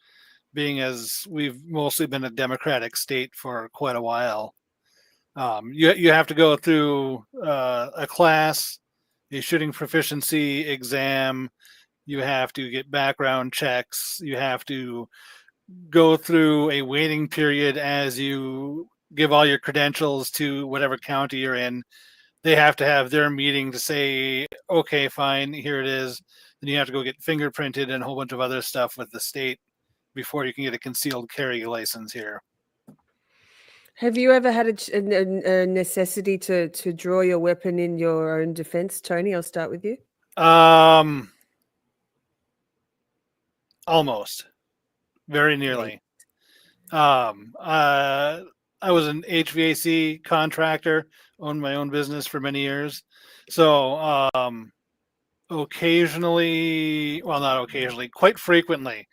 being as we've mostly been a Democratic state for quite a while. You have to go through a class, a shooting proficiency exam. You have to get background checks. You have to go through a waiting period as you give all your credentials to whatever county you're in. They have to have their meeting to say, okay, fine, here it is. Then you have to go get fingerprinted and a whole bunch of other stuff with the state before you can get a concealed carry license here. Have you ever had a necessity to draw your weapon in your own defense, Tony? I'll start with you. Almost, very nearly. I was an HVAC contractor, owned my own business for many years. So occasionally, well, not occasionally, quite frequently,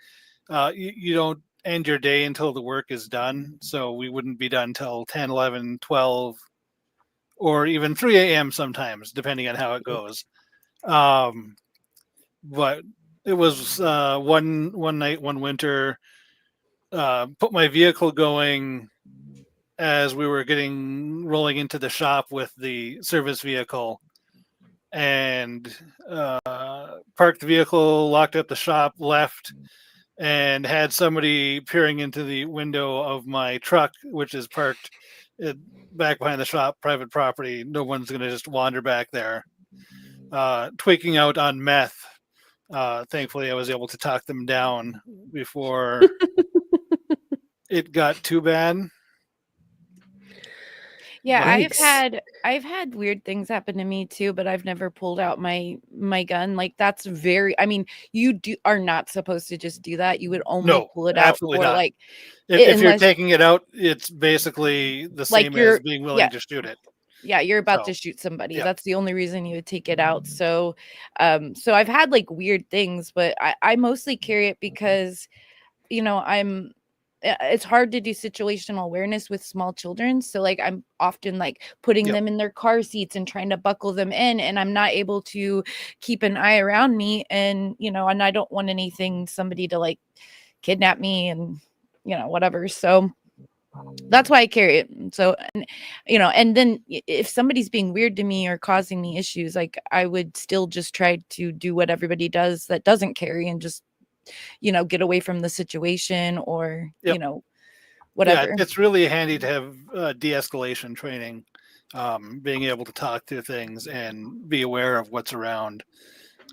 you don't end your day until the work is done. So we wouldn't be done till 10, 11, 12, or even 3 a.m. sometimes, depending on how it goes. But it was one night, one winter, put my vehicle going as we were rolling into the shop with the service vehicle, and parked the vehicle, locked up the shop, left, and had somebody peering into the window of my truck, which is parked back behind the shop, private property. No one's going to just wander back there. Tweaking out on meth. Thankfully, I was able to talk them down before it got too bad. Yeah, Yikes. I've had weird things happen to me too, but I've never pulled out my gun. Like that's very, I mean, you are not supposed to just do that. You would only No, pull it out absolutely for not. like If you're unless taking it out, it's basically the like same as you're being yeah, willing to shoot it. yeah, you're about So, to shoot somebody. yeah. That's the only reason you would take it out. So so I've had like weird things, but I mostly carry it because it's hard to do situational awareness with small children. So like I'm often like putting Yep. them in their car seats and trying to buckle them in, and I'm not able to keep an eye around me, and and I don't want somebody to like kidnap me and whatever. So that's why I carry it. So and then if somebody's being weird to me or causing me issues, like I would still just try to do what everybody does that doesn't carry and just get away from the situation or Yep. whatever. Yeah, it's really handy to have de-escalation training, being able to talk through things and be aware of what's around,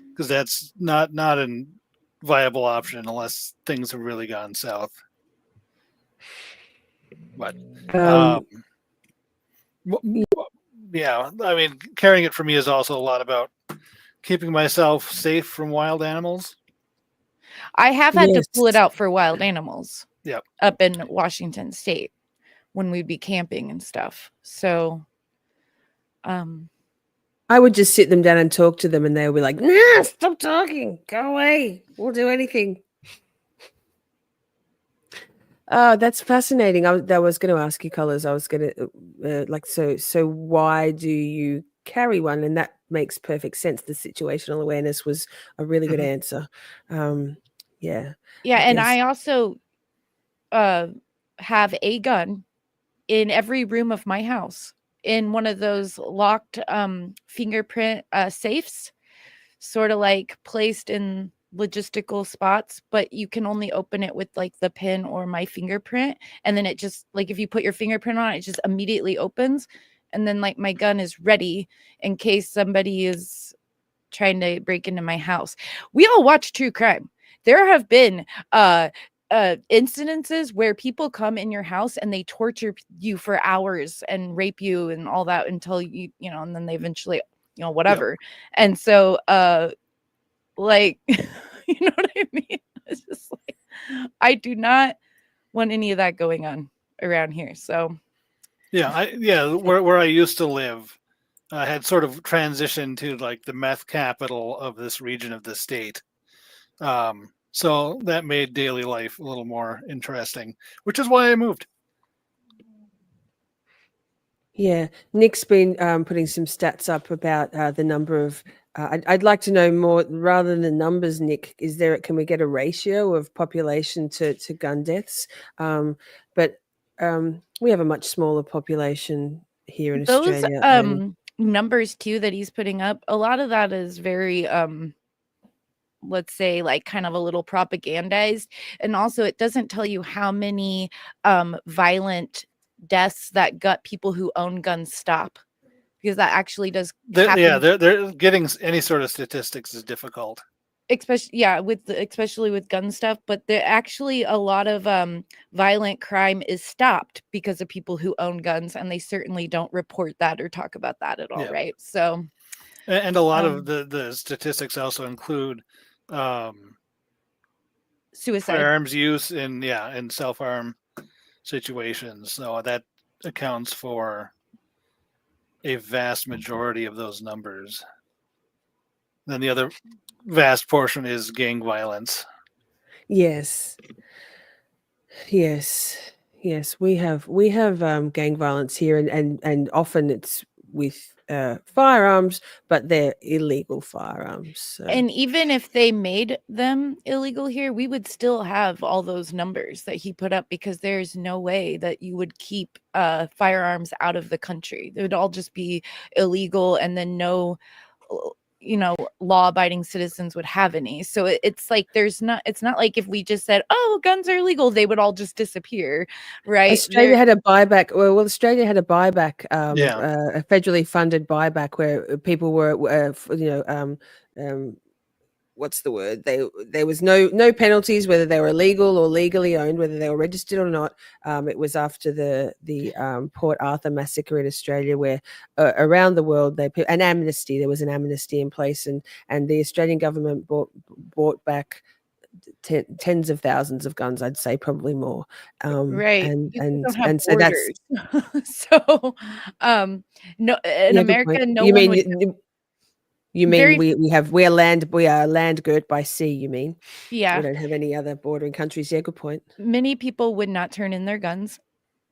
because that's not a viable option unless things have really gone south. But yeah, I mean, carrying it for me is also a lot about keeping myself safe from wild animals. I have had to pull it Yes. out for wild animals Yep. up in Washington State when we'd be camping and stuff. So I would just sit them down and talk to them, and they'll be like, "Nah, stop talking. Go away. We'll do anything." That's fascinating. I was going to ask you, Colors. I was going to so why do you carry one? And that makes perfect sense. The situational awareness was a really good answer. Yeah. and guess- I also have a gun in every room of my house in one of those locked fingerprint safes, sort of like placed in logistical spots, but you can only open it with like the pin or my fingerprint, and then it just like if you put your fingerprint on it, it just immediately opens, and then like my gun is ready in case somebody is trying to break into my house. We all watch true crime. There have been incidences where people come in your house and they torture you for hours and rape you and all that until and then they eventually whatever. And so like you know what I mean? It's just like I do not want any of that going on around here. So where I used to live, I had sort of transitioned to like the meth capital of this region of the state. So that made daily life a little more interesting, which is why I moved. Yeah, Nick's been putting some stats up about the number of. I'd like to know more rather than the numbers, Nick. Can we get a ratio of population to gun deaths? But we have a much smaller population here in those Australia. And numbers too that he's putting up, a lot of that is very let's say like kind of a little propagandized, and also it doesn't tell you how many violent deaths that gut people who own guns stop, because that actually does Yeah, happen. they're getting any sort of statistics is difficult. Especially with gun stuff, but there actually a lot of violent crime is stopped because of people who own guns, and they certainly don't report that or talk about that at all, Yeah. right? So, And a lot of the statistics also include suicide. firearms use in self-harm situations. So that accounts for a vast majority of those numbers. Then the other vast portion is gang violence. Yes. We have gang violence here, and often it's with firearms, but they're illegal firearms. So. And even if they made them illegal here, we would still have all those numbers that he put up, because there's no way that you would keep firearms out of the country. It would all just be illegal, and then no, law-abiding citizens would have any. So it's like it's not like if we just said, oh, guns are illegal, they would all just disappear, right? Australia had a buyback. Well, Australia had a buyback, Yeah. a federally funded buyback where people were, what's the word? There was no penalties, whether they were legal or legally owned, whether they were registered or not. It was after the Port Arthur massacre in Australia, where around the world there was an amnesty in place, and the Australian government bought back tens of thousands of guns. I'd say probably more. Right. And Because we don't have so that's borders. So no, in good America, point. no You one mean would. you mean Very- we are land girt by sea, you mean? Yeah. We don't have any other bordering countries. Yeah, good point. Many people would not turn in their guns.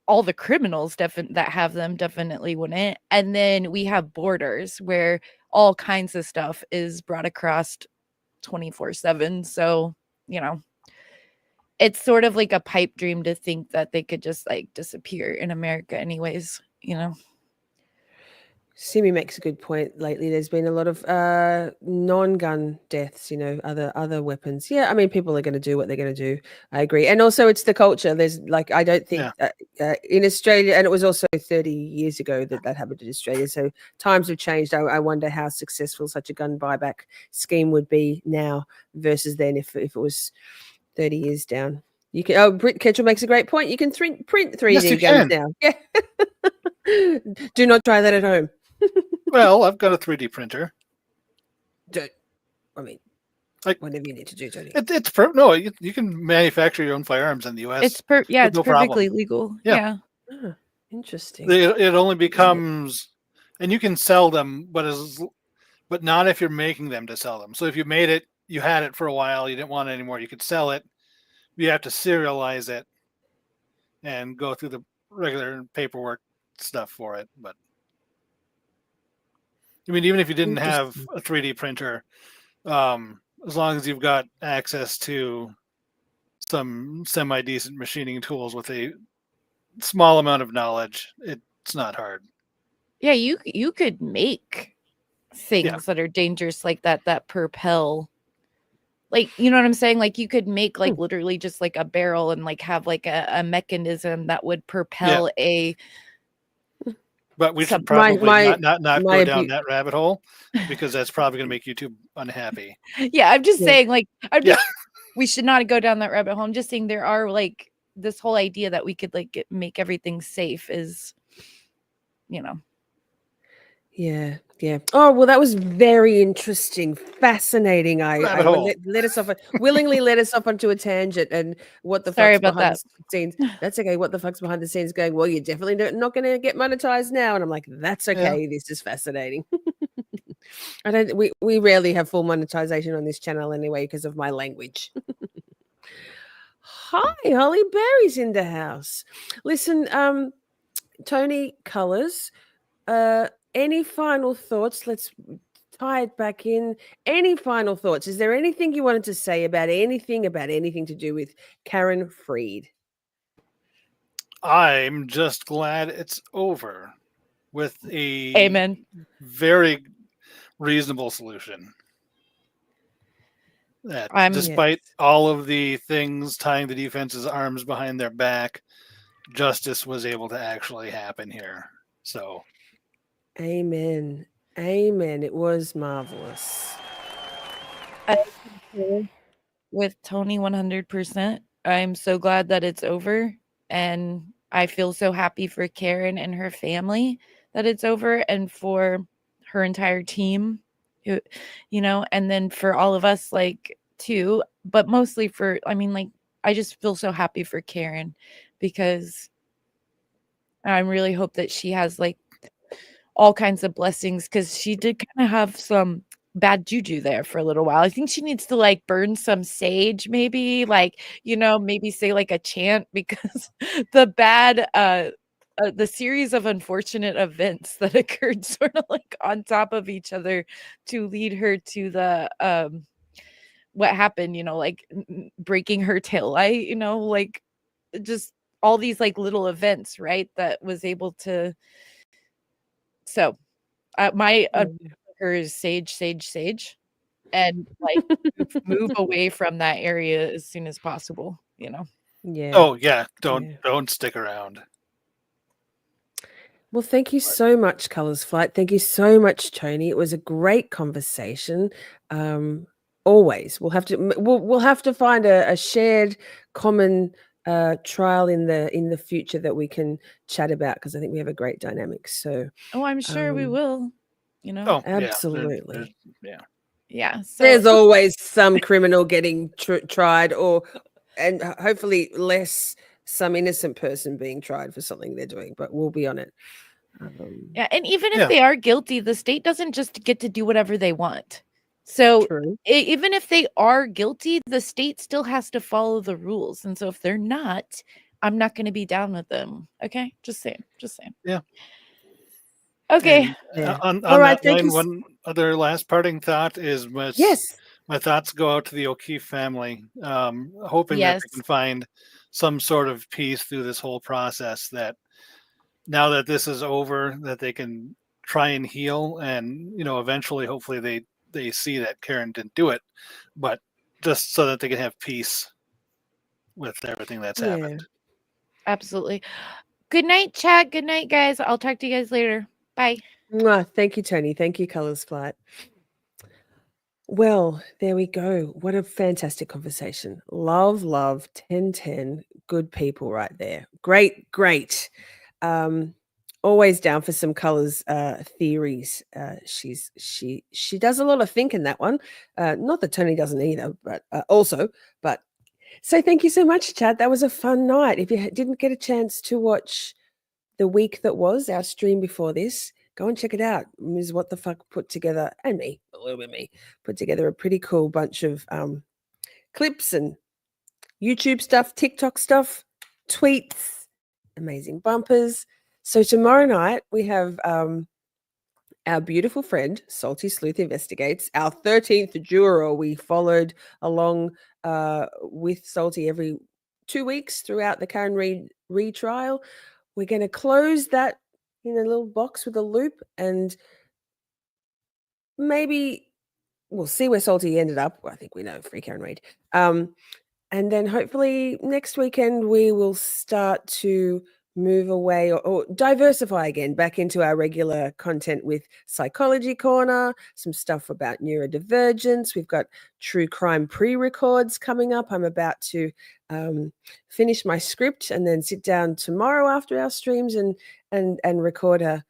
All the criminals that have them definitely wouldn't. And then we have borders where all kinds of stuff is brought across 24/7. So, it's sort of like a pipe dream to think that they could just like disappear in America anyways, Simi makes a good point. Lately, there's been a lot of non-gun deaths. Other weapons. Yeah, I mean, people are going to do what they're going to do. I agree, and also it's the culture. There's I don't think in Australia, and it was also 30 years ago that happened in Australia. So times have changed. I wonder how successful such a gun buyback scheme would be now versus then if it was 30 years down. You can. Britt Ketchell makes a great point. You can print 3D guns now. Yeah. Do not try that at home. Well, I've got a 3D printer. Whatever you need to do, Tony. You can manufacture your own firearms in the U.S. It's it's no perfectly problem. legal. Yeah. Ah, interesting. It only becomes, and you can sell them, but not if you're making them to sell them. So if you made it, you had it for a while, you didn't want it anymore, you could sell it. You have to serialize it and go through the regular paperwork stuff for it. But I mean, even if you didn't have a 3D printer, as long as you've got access to some semi-decent machining tools with a small amount of knowledge, it's not hard. Yeah, you could make things that are dangerous like that propel. Like, you know what I'm saying? Like you could make like literally just like a barrel and like have like a mechanism that would propel a. But we should probably not go down that rabbit hole, because that's probably going to make YouTube unhappy. Yeah, I'm just saying, like, we should not go down that rabbit hole. I'm just saying there are like this whole idea that we could like make everything safe is, Yeah. Oh, well, that was very interesting, fascinating. Willingly led us off onto a tangent, and what the Sorry fuck's about behind that. the scenes. That's okay. What the fuck's behind the scenes going, well, you're definitely not going to get monetized now. And I'm like, that's okay. This is fascinating. We rarely have full monetization on this channel anyway, because of my language. Hi, Holly Berry's in the house. Listen, Tony Colors, any final thoughts? Let's tie it back in. Any final thoughts? Is there anything you wanted to say about anything to do with Karen Freed? I'm just glad it's over with a Amen. Very reasonable solution. That despite all of the things tying the defense's arms behind their back, justice was able to actually happen here. So, Amen. Amen. It was marvelous. I concur with Tony 100%. I'm so glad that it's over, and I feel so happy for Karen and her family that it's over, and for her entire team, who, and then for all of us, like, too, but mostly for, I just feel so happy for Karen, because I really hope that she has, like, all kinds of blessings, because she did kind of have some bad juju there for a little while. I think she needs to, like, burn some sage, maybe, like, maybe say, like, a chant, because the series of unfortunate events that occurred sort of, like, on top of each other to lead her to the what happened, like, breaking her taillight, like, just all these, like, little events, right, that was able to. So my her is sage, sage, sage, and, like, move away from that area as soon as possible, Yeah. oh yeah, don't stick around. Well, thank you so much, Colorsflight. Thank you so much, Tony. It was a great conversation. Always, we'll have to find a shared common trial in the future that we can chat about, because I think we have a great dynamic. So, Oh, I'm sure we will, Oh, absolutely. Yeah. So There's always some criminal getting tried, and hopefully less some innocent person being tried for something they're doing. But we'll be on it. yeah, and even if they are guilty, the state doesn't just get to do whatever they want. So even if they are guilty, the state still has to follow the rules. And so if they're not, I'm not going to be down with them. Okay, just saying. Yeah. Okay. And, on All right, that thank line, you. one other last parting thought is my thoughts go out to the O'Keefe family, hoping that Yes. they can find some sort of peace through this whole process, that now that this is over, that they can try and heal, and eventually, hopefully they see that Karen didn't do it, but just so that they can have peace with everything that's happened. Absolutely. Good night, chat. Good night, guys. I'll talk to you guys later. Bye. Mwah. Thank you, Tony. Thank you, Colorsflight. Well, there we go. What a fantastic conversation. Love, 10-10. Good people right there. Great. Always down for some Colors theories. She does a lot of thinking, that one. Not that Tony doesn't either, but so thank you so much, Chad. That was a fun night. If you didn't get a chance to watch the week that was our stream before this, go and check it out. Ms. What the Fuck put together, and me, a little bit me, put together a pretty cool bunch of clips and YouTube stuff, TikTok stuff, tweets, amazing bumpers. So tomorrow night we have our beautiful friend Salty Sleuth Investigates, our 13th juror. We followed along with Salty every 2 weeks throughout the Karen Reid retrial. We're going to close that in a little box with a loop, and maybe we'll see where Salty ended up. Well, I think we know, free Karen Reid. And then hopefully next weekend we will start to move away or diversify again back into our regular content with Psychology Corner, some stuff about neurodivergence. We've got true crime pre-records coming up. I'm about to finish my script and then sit down tomorrow after our streams and record a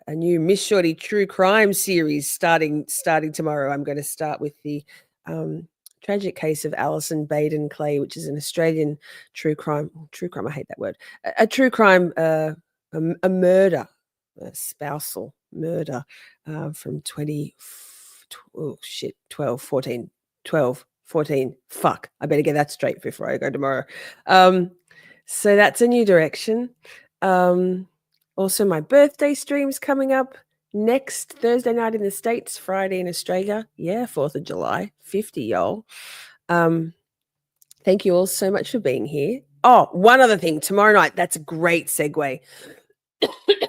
new Miss Shorty true crime series starting tomorrow. I'm going to start with the tragic case of Alison Baden Clay, which is an Australian true crime. I hate that word. A true crime, a murder, a spousal murder from 12, 14. Fuck, I better get that straight before I go tomorrow. So that's a new direction. Also, my birthday stream's coming up next Thursday night in the States, Friday in Australia. Yeah, 4th of July, 50, y'all. Thank you all so much for being here. Oh, one other thing. Tomorrow night, that's a great segue.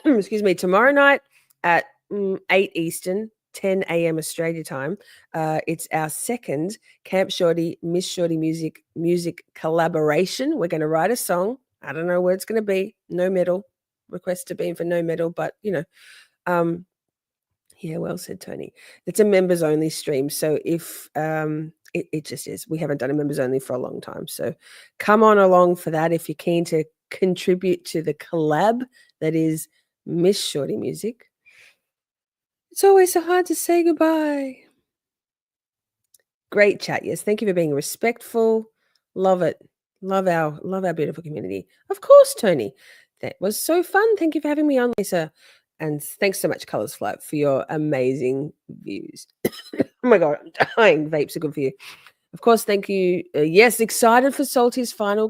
Excuse me. Tomorrow night at 8 Eastern, 10 a.m. Australia time, it's our second Canp Shorty, Miss Shorty music collaboration. We're going to write a song I don't know where it's going to be. No medal. Request to be in for no medal, but yeah, well said, Tony. It's a members only stream. So if it just is, we haven't done a members only for a long time. So come on along for that if you're keen to contribute to the collab that is Miss Shorty Music. It's always so hard to say goodbye. Great chat. Yes, thank you for being respectful. Love it. Love our beautiful community. Of course, Tony. That was so fun. Thank you for having me on, Lisa. And thanks so much, Colorsflight, for your amazing views. Oh my God, I'm dying. Vapes are good for you. Of course, thank you. Yes, excited for Salty's final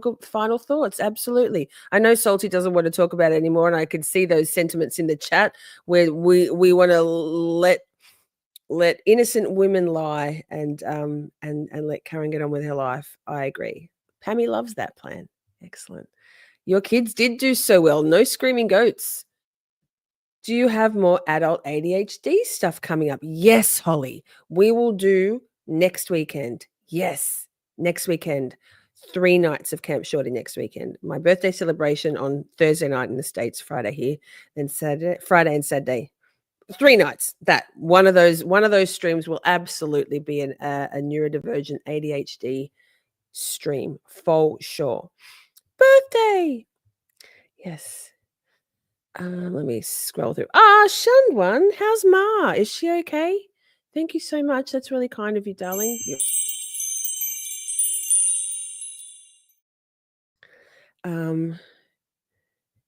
thoughts. Absolutely. I know Salty doesn't want to talk about it anymore, and I could see those sentiments in the chat where we want to let innocent women lie and let Karen get on with her life. I agree. Pammy loves that plan. Excellent. Your kids did do so well. No screaming goats. Do you have more adult ADHD stuff coming up? Yes, Holly. We will do next weekend. Yes, next weekend. 3 nights of Canp Shorty next weekend. My birthday celebration on Thursday night in the States, Friday here, then Friday and Saturday. 3 nights. That one of those streams will absolutely be a neurodivergent ADHD stream for sure. Birthday. Yes. Let me scroll through. Shunned one. How's Ma? Is she okay? Thank you so much. That's really kind of you, darling.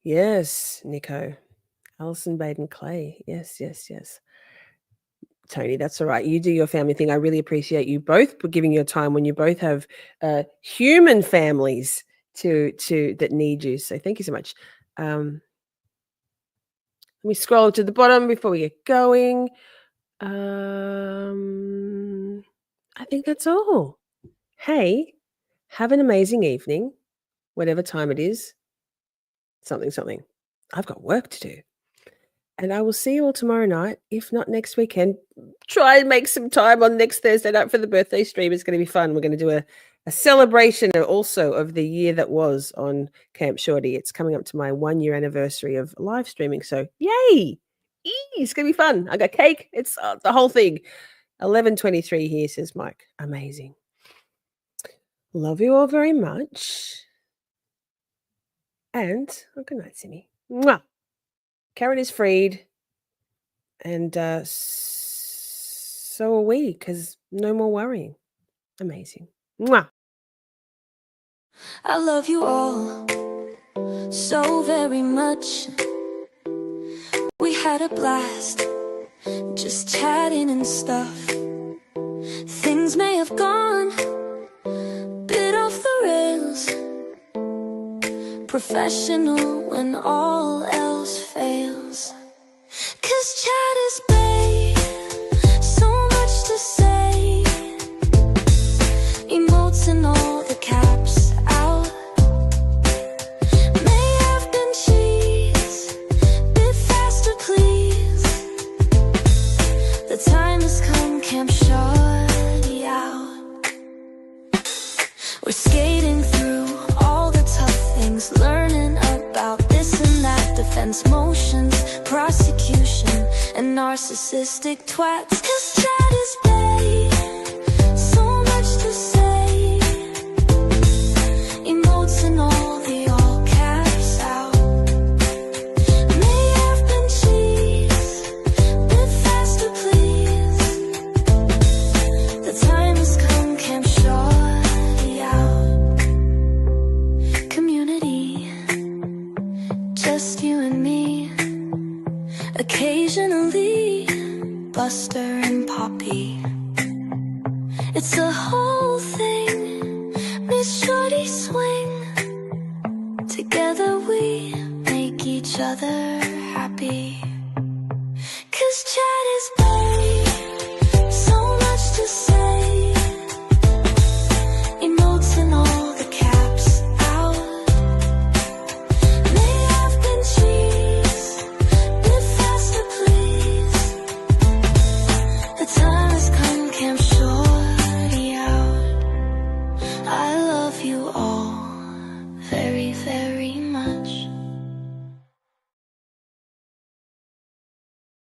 Yes, Nico. Alison Baden Clay. Yes. Tony, that's all right. You do your family thing. I really appreciate you both for giving your time when you both have human families to that need you. So thank you so much. Let me scroll to the bottom before we get going. I think that's all. Hey, have an amazing evening, whatever time it is. Something. I've got work to do. And I will see you all tomorrow night, if not next weekend. Try and make some time on next Thursday night for the birthday stream. It's going to be fun. We're going to do a celebration also of the year that was on Canp Shorty. It's coming up to my 1-year anniversary of live streaming. So yay! It's going to be fun. I got cake. It's the whole thing. 11:23 here, says Mike. Amazing. Love you all very much. And good night, Simmy. Mwah. Karen is freed. And so are we, because no more worrying. Amazing. Mwah. I love you all so very much. We had a blast just chatting and stuff. Things may have gone bit off the rails. Professional when all else fails. 'Cause chat is babe, so much to say. Emotes and all the caps out. May have been cheese, bit faster please. The time has come, Canp Shorty out. We're skating through all the tough things, learning about this and that, defense motions, prosecution, and narcissistic twats. 'Cause chat is babe, so much to say. Emotes and all the all caps out. May have been cheese, bit faster please. The time has come, Canp Shorty out. Community, just you and me. Occasionally, Buster and Poppy. It's a whole thing, Miss Shorty swing. Together we make each other happy. 'Cause chat is babe, so much to say. Emotes and all the caps out. May have been cheese, bit faster please. The time has come, Canp Shorty out. I love you all